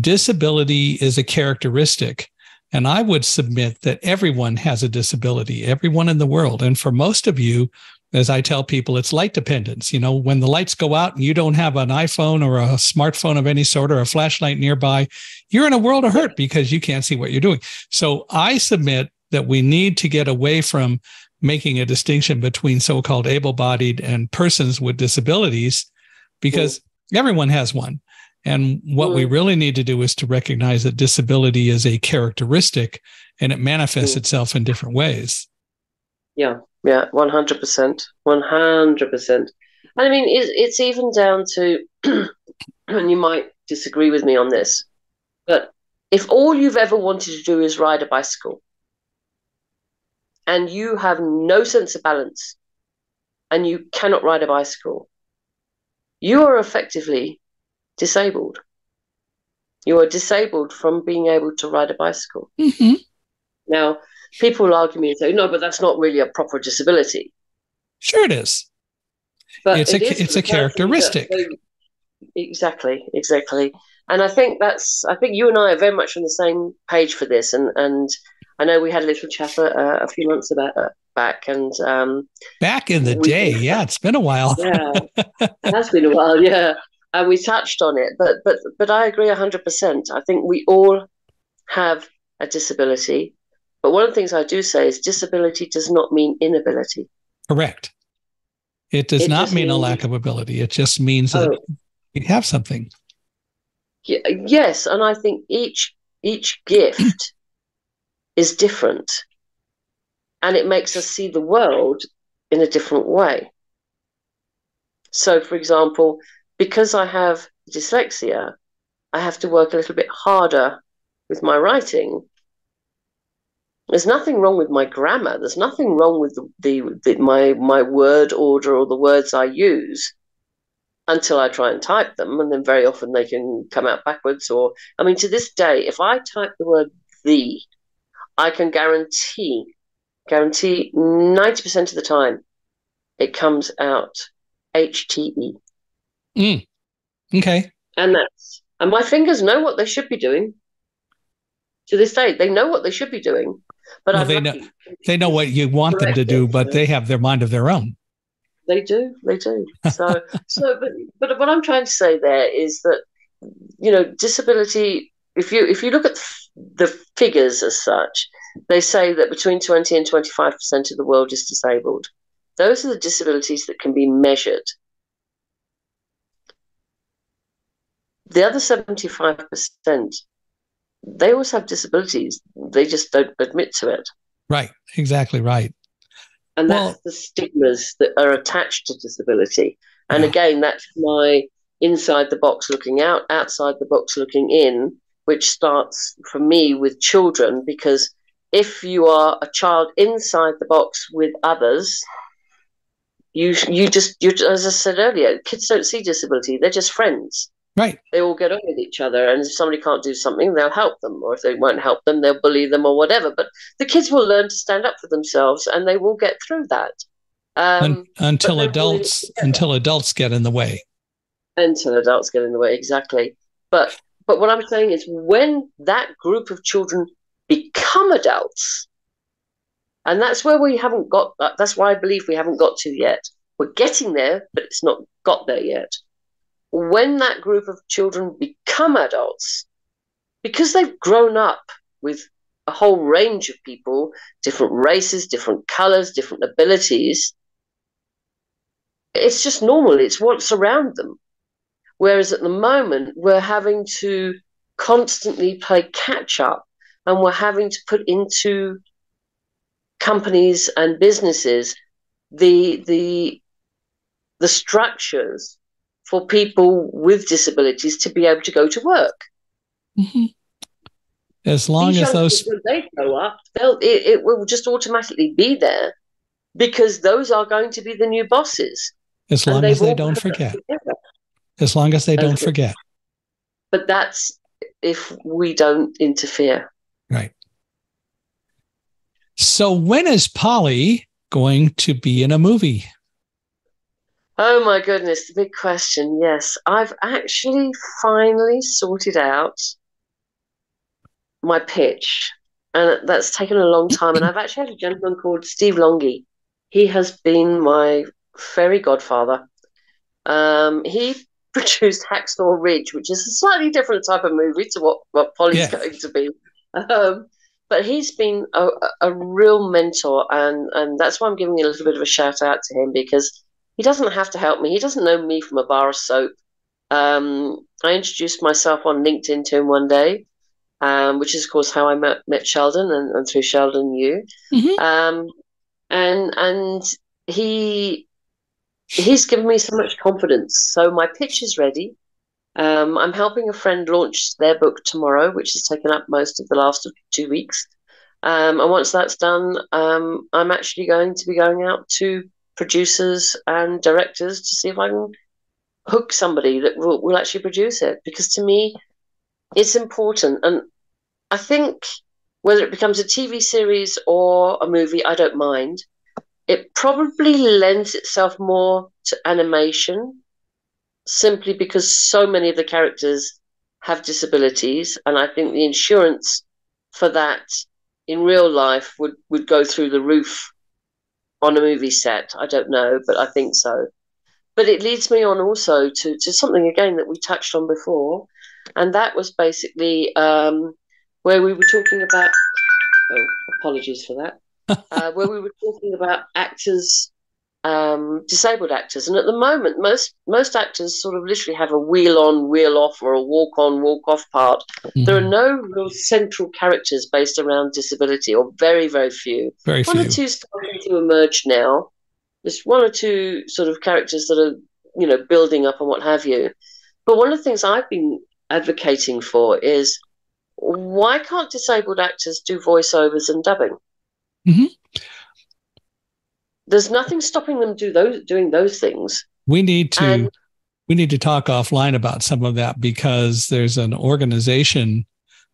Disability is a characteristic. And I would submit that everyone has a disability, everyone in the world. And for most of you, as I tell people, it's light dependence. You know, when the lights go out and you don't have an iPhone or a smartphone of any sort or a flashlight nearby, you're in a world of hurt because you can't see what you're doing. So I submit that we need to get away from making a distinction between so-called able-bodied and persons with disabilities, because everyone has one. And what we really need to do is to recognize that disability is a characteristic and it manifests itself in different ways. Yeah, 100%. 100%. And I mean, it's even down to, and you might disagree with me on this, but if all you've ever wanted to do is ride a bicycle and you have no sense of balance and you cannot ride a bicycle, you are effectively disabled. You are disabled from being able to ride a bicycle. Now, people will argue me and say, no, but that's not really a proper disability. Sure it is. But it's a characteristic. Exactly. And I think you and I are very much on the same page for this. And I know we had a little chat a few months back. And back in the day, it's been a while. Yeah, it has been a while, yeah. And we touched on it, but I agree 100%. I think we all have a disability. But one of the things I do say is disability does not mean inability. Correct. It does not mean a lack of ability. It just means that you have something. Yes, and I think each gift is different. And it makes us see the world in a different way. So, for example, because I have dyslexia, I have to work a little bit harder with my writing. There's nothing wrong with my grammar. There's nothing wrong with my word order or the words I use until I try and type them, and then very often they can come out backwards. Or, I mean, to this day, if I type the word "the," I can guarantee 90% of the time it comes out HTE. Okay. And my fingers know what they should be doing. To this day, they know what they should be doing. But they know what you want them to do, but they have their mind of their own. They do. So but what I'm trying to say there is that, you know, disability, if you look at the figures as such, they say that between 20 and 25% of the world is disabled. Those are the disabilities that can be measured. The other 75%, they also have disabilities. They just don't admit to it. Right. Exactly right. And that's the stigmas that are attached to disability. And again, that's my inside the box looking out, outside the box looking in, which starts for me with children, because if you are a child inside the box with others, you as I said earlier, kids don't see disability. They're just friends. Right. They all get on with each other, and if somebody can't do something, they'll help them, or if they won't help them, they'll bully them or whatever. But the kids will learn to stand up for themselves, and they will get through that. Until adults get in the way. Until adults get in the way, exactly. But what I'm saying is, when that group of children become adults, and that's where we haven't got. That's why I believe we haven't got to yet. We're getting there, but it's not got there yet. When that group of children become adults, because they've grown up with a whole range of people, different races, different colors, different abilities, it's just normal. It's what's around them. Whereas at the moment, we're having to constantly play catch up, and we're having to put into companies and businesses the structures for people with disabilities to be able to go to work. Mm-hmm. As long as those, when they grow up, it will just automatically be there, because those are going to be the new bosses. As long as they don't forget. as long as they don't Okay. forget. But that's if we don't interfere. Right. So when is Polly going to be in a movie? Oh my goodness, the big question. Yes, I've actually finally sorted out my pitch, and that's taken a long time. And I've actually had a gentleman called Steve Longy. He has been my fairy godfather. He produced Hacksaw Ridge, which is a slightly different type of movie to what Polly's going to be. But he's been a real mentor, and that's why I'm giving a little bit of a shout out to him, because he doesn't have to help me. He doesn't know me from a bar of soap. I introduced myself on LinkedIn to him one day, which is, of course, how I met Sheldon, and through Sheldon, you. Mm-hmm. And he's given me so much confidence. So my pitch is ready. I'm helping a friend launch their book tomorrow, which has taken up most of the last 2 weeks. And once that's done, I'm actually going to be going out to producers and directors to see if I can hook somebody that will actually produce it. Because to me, it's important. And I think whether it becomes a TV series or a movie, I don't mind. It probably lends itself more to animation, simply because so many of the characters have disabilities, and I think the insurance for that in real life would go through the roof on a movie set. I don't know, but I think so. But it leads me on also to something, again, that we touched on before, and that was basically where we were talking about, oh, apologies for that, where we were talking about actors, disabled actors. And at the moment, most actors sort of literally have a wheel on, wheel off, or a walk on, walk off part. Mm-hmm. There are no real central characters based around disability, or very, very few. Very few. One or two starting to emerge now. There's one or two sort of characters that are, building up and what have you. But one of the things I've been advocating for is, why can't disabled actors do voiceovers and dubbing? Mm-hmm. There's nothing stopping them doing those things. We need to talk offline about some of that, because there's an organization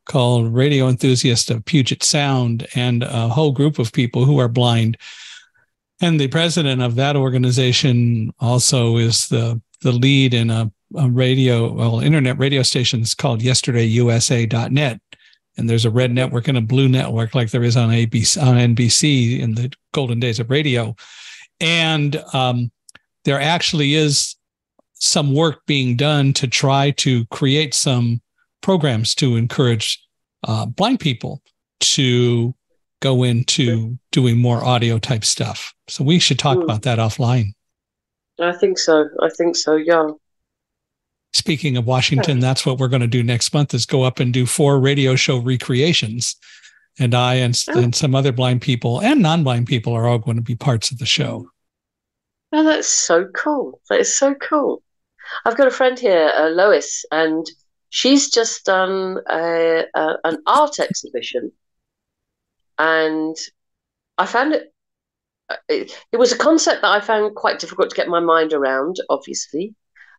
called Radio Enthusiasts of Puget Sound, and a whole group of people who are blind. And the president of that organization also is the lead in a internet radio station called YesterdayUSA.net. And there's a red network and a blue network, like there is on NBC in the golden days of radio. And there actually is some work being done to try to create some programs to encourage blind people to go into doing more audio type stuff. So we should talk about that offline. I think so, yeah. Speaking of Washington, that's what we're going to do next month, is go up and do 4 radio show recreations. And I and some other blind people and non-blind people are all going to be parts of the show. Oh, that's so cool. That is so cool. I've got a friend here, Lois, and she's just done an art exhibition. And I found it was a concept that I found quite difficult to get my mind around, obviously.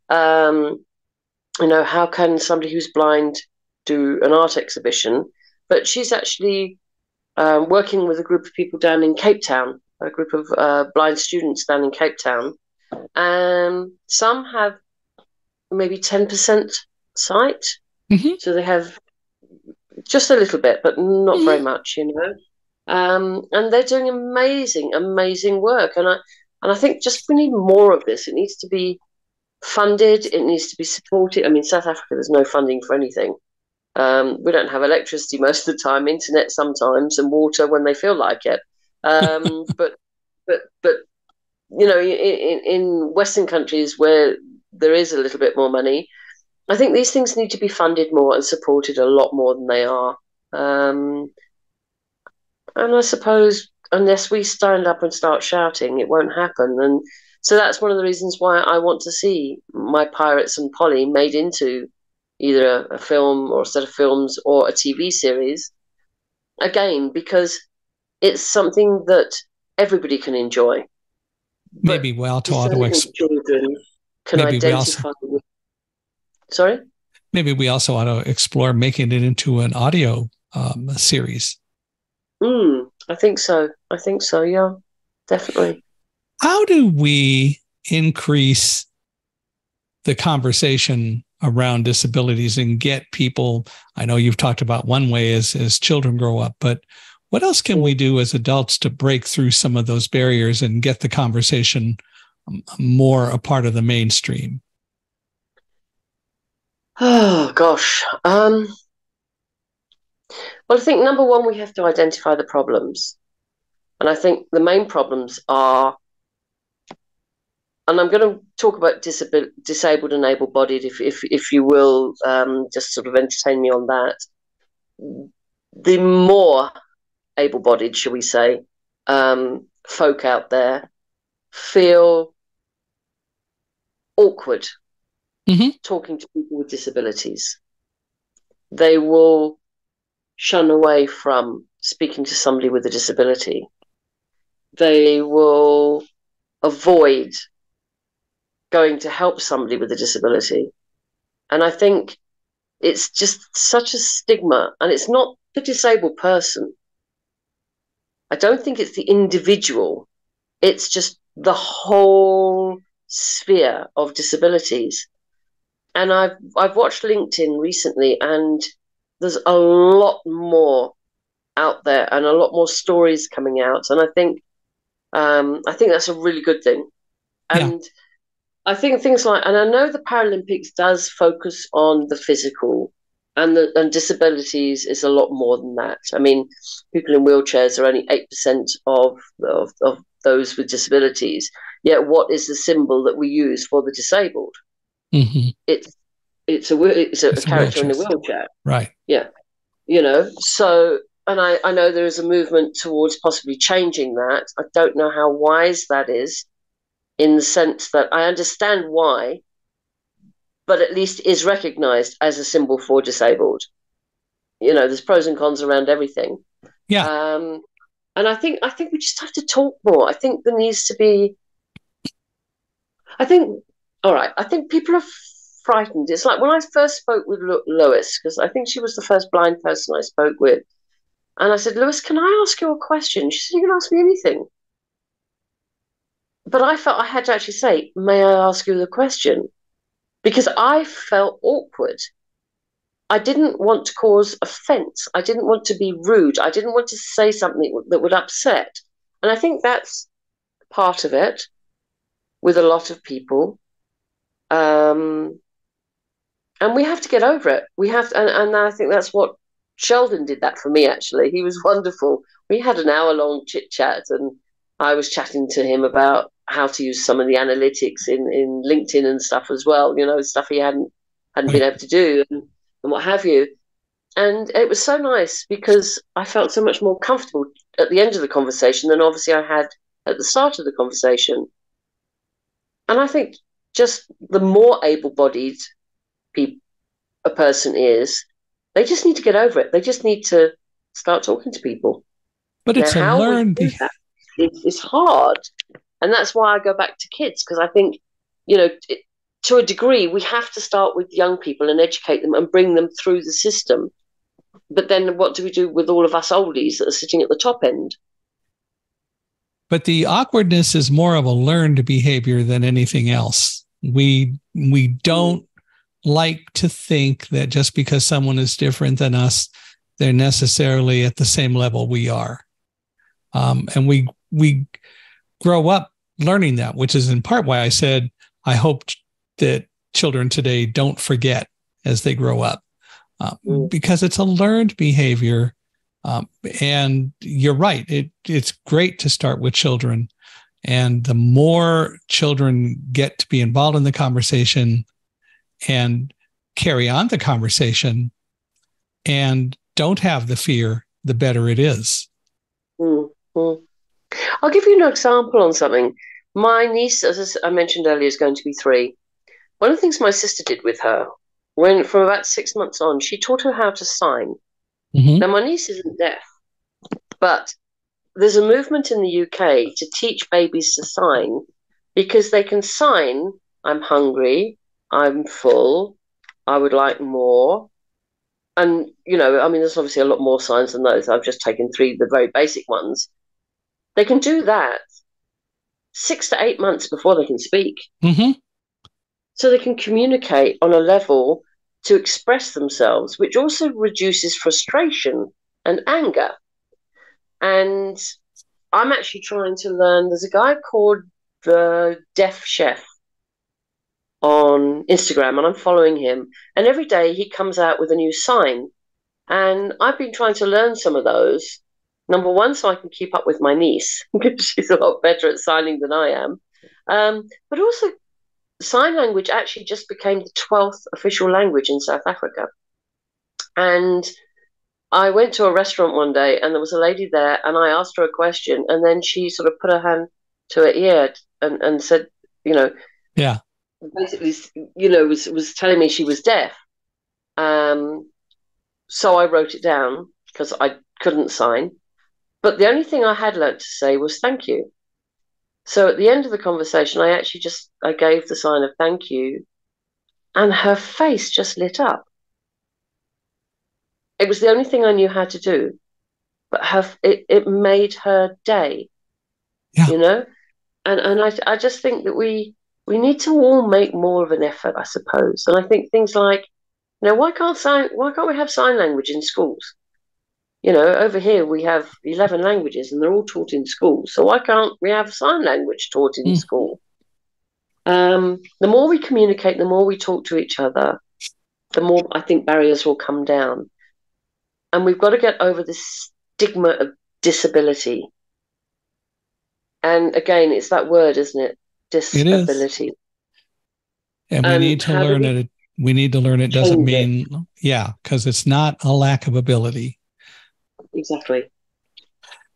How can somebody who's blind do an art exhibition? But she's actually working with a group of people down in Cape Town, a group of blind students down in Cape Town. Some have maybe 10% sight. Mm-hmm. So they have just a little bit, but not very much, And they're doing amazing, amazing work. And I think just we need more of this. It needs to be funded. It needs to be supported. I mean, South Africa, there's no funding for anything. We don't have electricity most of the time, internet sometimes, and water when they feel like it. But in Western countries where there is a little bit more money, I think these things need to be funded more and supported a lot more than they are. And I suppose unless we stand up and start shouting, it won't happen. And so that's one of the reasons why I want to see my Pirates and Polly made into either a film or a set of films or a TV series. Again, because it's something that everybody can enjoy. Maybe to children can maybe identify with. Sorry? Maybe we also ought to explore making it into an audio series. I think so. Yeah, definitely. How do we increase the conversation around disabilities and get people? I know you've talked about one way as children grow up, but what else can we do as adults to break through some of those barriers and get the conversation more a part of the mainstream? Oh, gosh. Well, I think number one, we have to identify the problems. And I think the main problems are, and I'm going to talk about disabled and able-bodied, if you will, just sort of entertain me on that. The more able-bodied, shall we say, folk out there feel awkward talking to people with disabilities. They will shun away from speaking to somebody with a disability. They will avoid going to help somebody with a disability. And I think it's just such a stigma, and it's not the disabled person. I don't think it's the individual. It's just the whole sphere of disabilities. And I've watched LinkedIn recently, and there's a lot more out there and a lot more stories coming out. And I think that's a really good thing. And I think things like, and I know the Paralympics does focus on the physical, and disabilities is a lot more than that. I mean, people in wheelchairs are only 8% of those with disabilities. Yet, what is the symbol that we use for the disabled? Mm-hmm. It's a character in a wheelchair, right? Yeah, So, and I know there is a movement towards possibly changing that. I don't know how wise that is, in the sense that I understand why, but at least is recognised as a symbol for disabled. There's pros and cons around everything. Yeah. And I think we just have to talk more. I think there needs to be. I think people are frightened. It's like when I first spoke with Lois, because I think she was the first blind person I spoke with, and I said, "Lois, can I ask you a question?" She said, "You can ask me anything." But I felt I had to actually say, "May I ask you the question?" Because I felt awkward. I didn't want to cause offence. I didn't want to be rude. I didn't want to say something that would upset. And I think that's part of it with a lot of people. And we have to get over it. We have to, and I think that's what Sheldon did that for me, actually. He was wonderful. We had an hour-long chit-chat, and I was chatting to him about how to use some of the analytics in LinkedIn and stuff as well, stuff he hadn't been able to do and what have you. And it was so nice because I felt so much more comfortable at the end of the conversation than obviously I had at the start of the conversation. And I think just the more able-bodied a person is, they just need to get over it. They just need to start talking to people. But it's a learned it's hard. And that's why I go back to kids, because I think, to a degree, we have to start with young people and educate them and bring them through the system. But then what do we do with all of us oldies that are sitting at the top end? But the awkwardness is more of a learned behavior than anything else. We don't like to think that just because someone is different than us, they're necessarily at the same level we are. And we grow up learning that, which is in part why I said I hope that children today don't forget as they grow up, because it's a learned behavior. And you're right. It's great to start with children. And the more children get to be involved in the conversation and carry on the conversation and don't have the fear, the better it is. Mm-hmm. I'll give you an example on something. My niece, as I mentioned earlier, is going to be 3. One of the things my sister did with her, from about 6 months on, she taught her how to sign. Mm-hmm. Now, my niece isn't deaf, but there's a movement in the UK to teach babies to sign, because they can sign, "I'm hungry," "I'm full," I would like more. And, you know, I mean, there's obviously a lot more signs than those. I've just taken three, the very basic ones. They can do that 6 to 8 months before they can speak. Mm-hmm. So they can communicate on a level to express themselves, which also reduces frustration and anger. And I'm actually trying to learn. There's a guy called the Deaf Chef on Instagram, and I'm following him. And every day he comes out with a new sign. And I've been trying to learn some of those. Number one, so I can keep up with my niece, because she's a lot better at signing than I am. But also, sign language actually just became the 12th official language in South Africa. And I went to a restaurant one day and there was a lady there and I asked her a question and then she sort of put her hand to her ear and said, you know, yeah, basically, you know, was telling me she was deaf. So I wrote it down because I couldn't sign. But the only thing I had learnt to say was thank you. So at the end of the conversation, I gave the sign of thank you, and her face just lit up. It was the only thing I knew how to do, but it made her day, yeah. you know? And I just think that we need to all make more of an effort, I suppose. And I think things like, you know, why can't we have sign language in schools? You know, over here we have 11 languages and they're all taught in school. So why can't we have sign language taught in school? The more we communicate, the more we talk to each other, the more I think barriers will come down. And we've got to get over this stigma of disability. And again, it's that word, isn't it? Disability. It is. And we need to learn it. We need to learn it doesn't mean, because it's not a lack of ability. Exactly.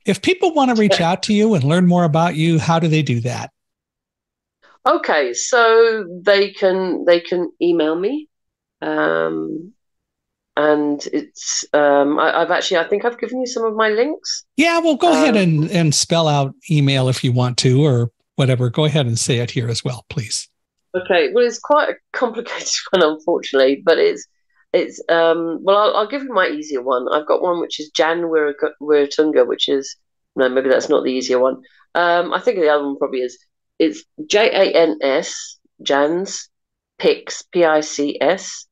If people want to reach out to you and learn more about you, how do they do that? Okay, so they can email me, and it's I think I've given you some of my links. Yeah, well, go ahead and spell out email if you want to, or whatever. Go ahead and say it here as well, please. Okay, well, it's quite a complicated one, unfortunately, but it's well, I'll give you my easier one. I've got one which is Jann Weeratunga, which is, no, maybe that's not the easier one. I think the other one probably is. It's JANS, Jan's, Pics, PICS,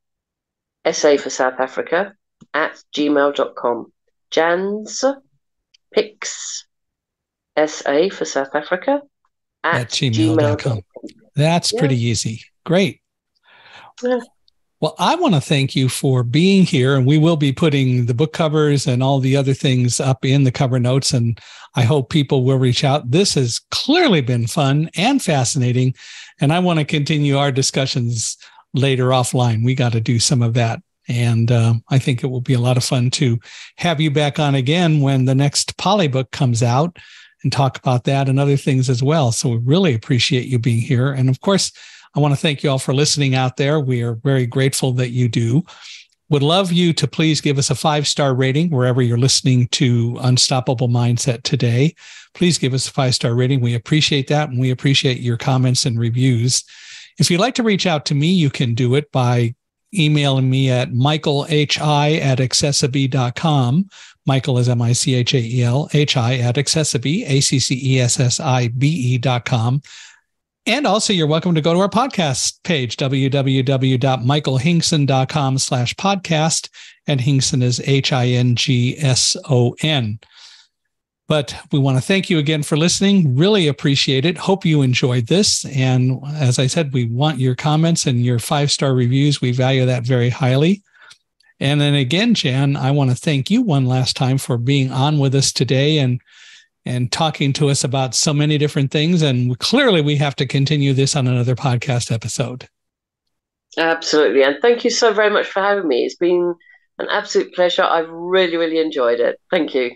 SA for South Africa, at gmail.com. Jan's, Pics, SA for South Africa, at gmail.com. That's pretty easy. Great. Yeah. Well, I want to thank you for being here, and we will be putting the book covers and all the other things up in the cover notes, and I hope people will reach out. This has clearly been fun and fascinating, and I want to continue our discussions later offline. We got to do some of that, and I think it will be a lot of fun to have you back on again when the next Polly book comes out and talk about that and other things as well. So we really appreciate you being here, and of course, I want to thank you all for listening out there. We are very grateful that you do. Would love you to please give us a 5-star rating wherever you're listening to Unstoppable Mindset today. Please give us a 5-star rating. We appreciate that, and we appreciate your comments and reviews. If you'd like to reach out to me, you can do it by emailing me at michaelhi@accessibe.com. Michael is MICHAEL, HI at accessibe, ACCESSIBE.com. And also, you're welcome to go to our podcast page, www.michaelhingson.com/podcast. And Hingson is HINGSON. But we want to thank you again for listening. Really appreciate it. Hope you enjoyed this. And as I said, we want your comments and your 5-star reviews. We value that very highly. And then again, Jann, I want to thank you one last time for being on with us today and talking to us about so many different things. And clearly we have to continue this on another podcast episode. Absolutely. And thank you so very much for having me. It's been an absolute pleasure. I've really, really enjoyed it. Thank you.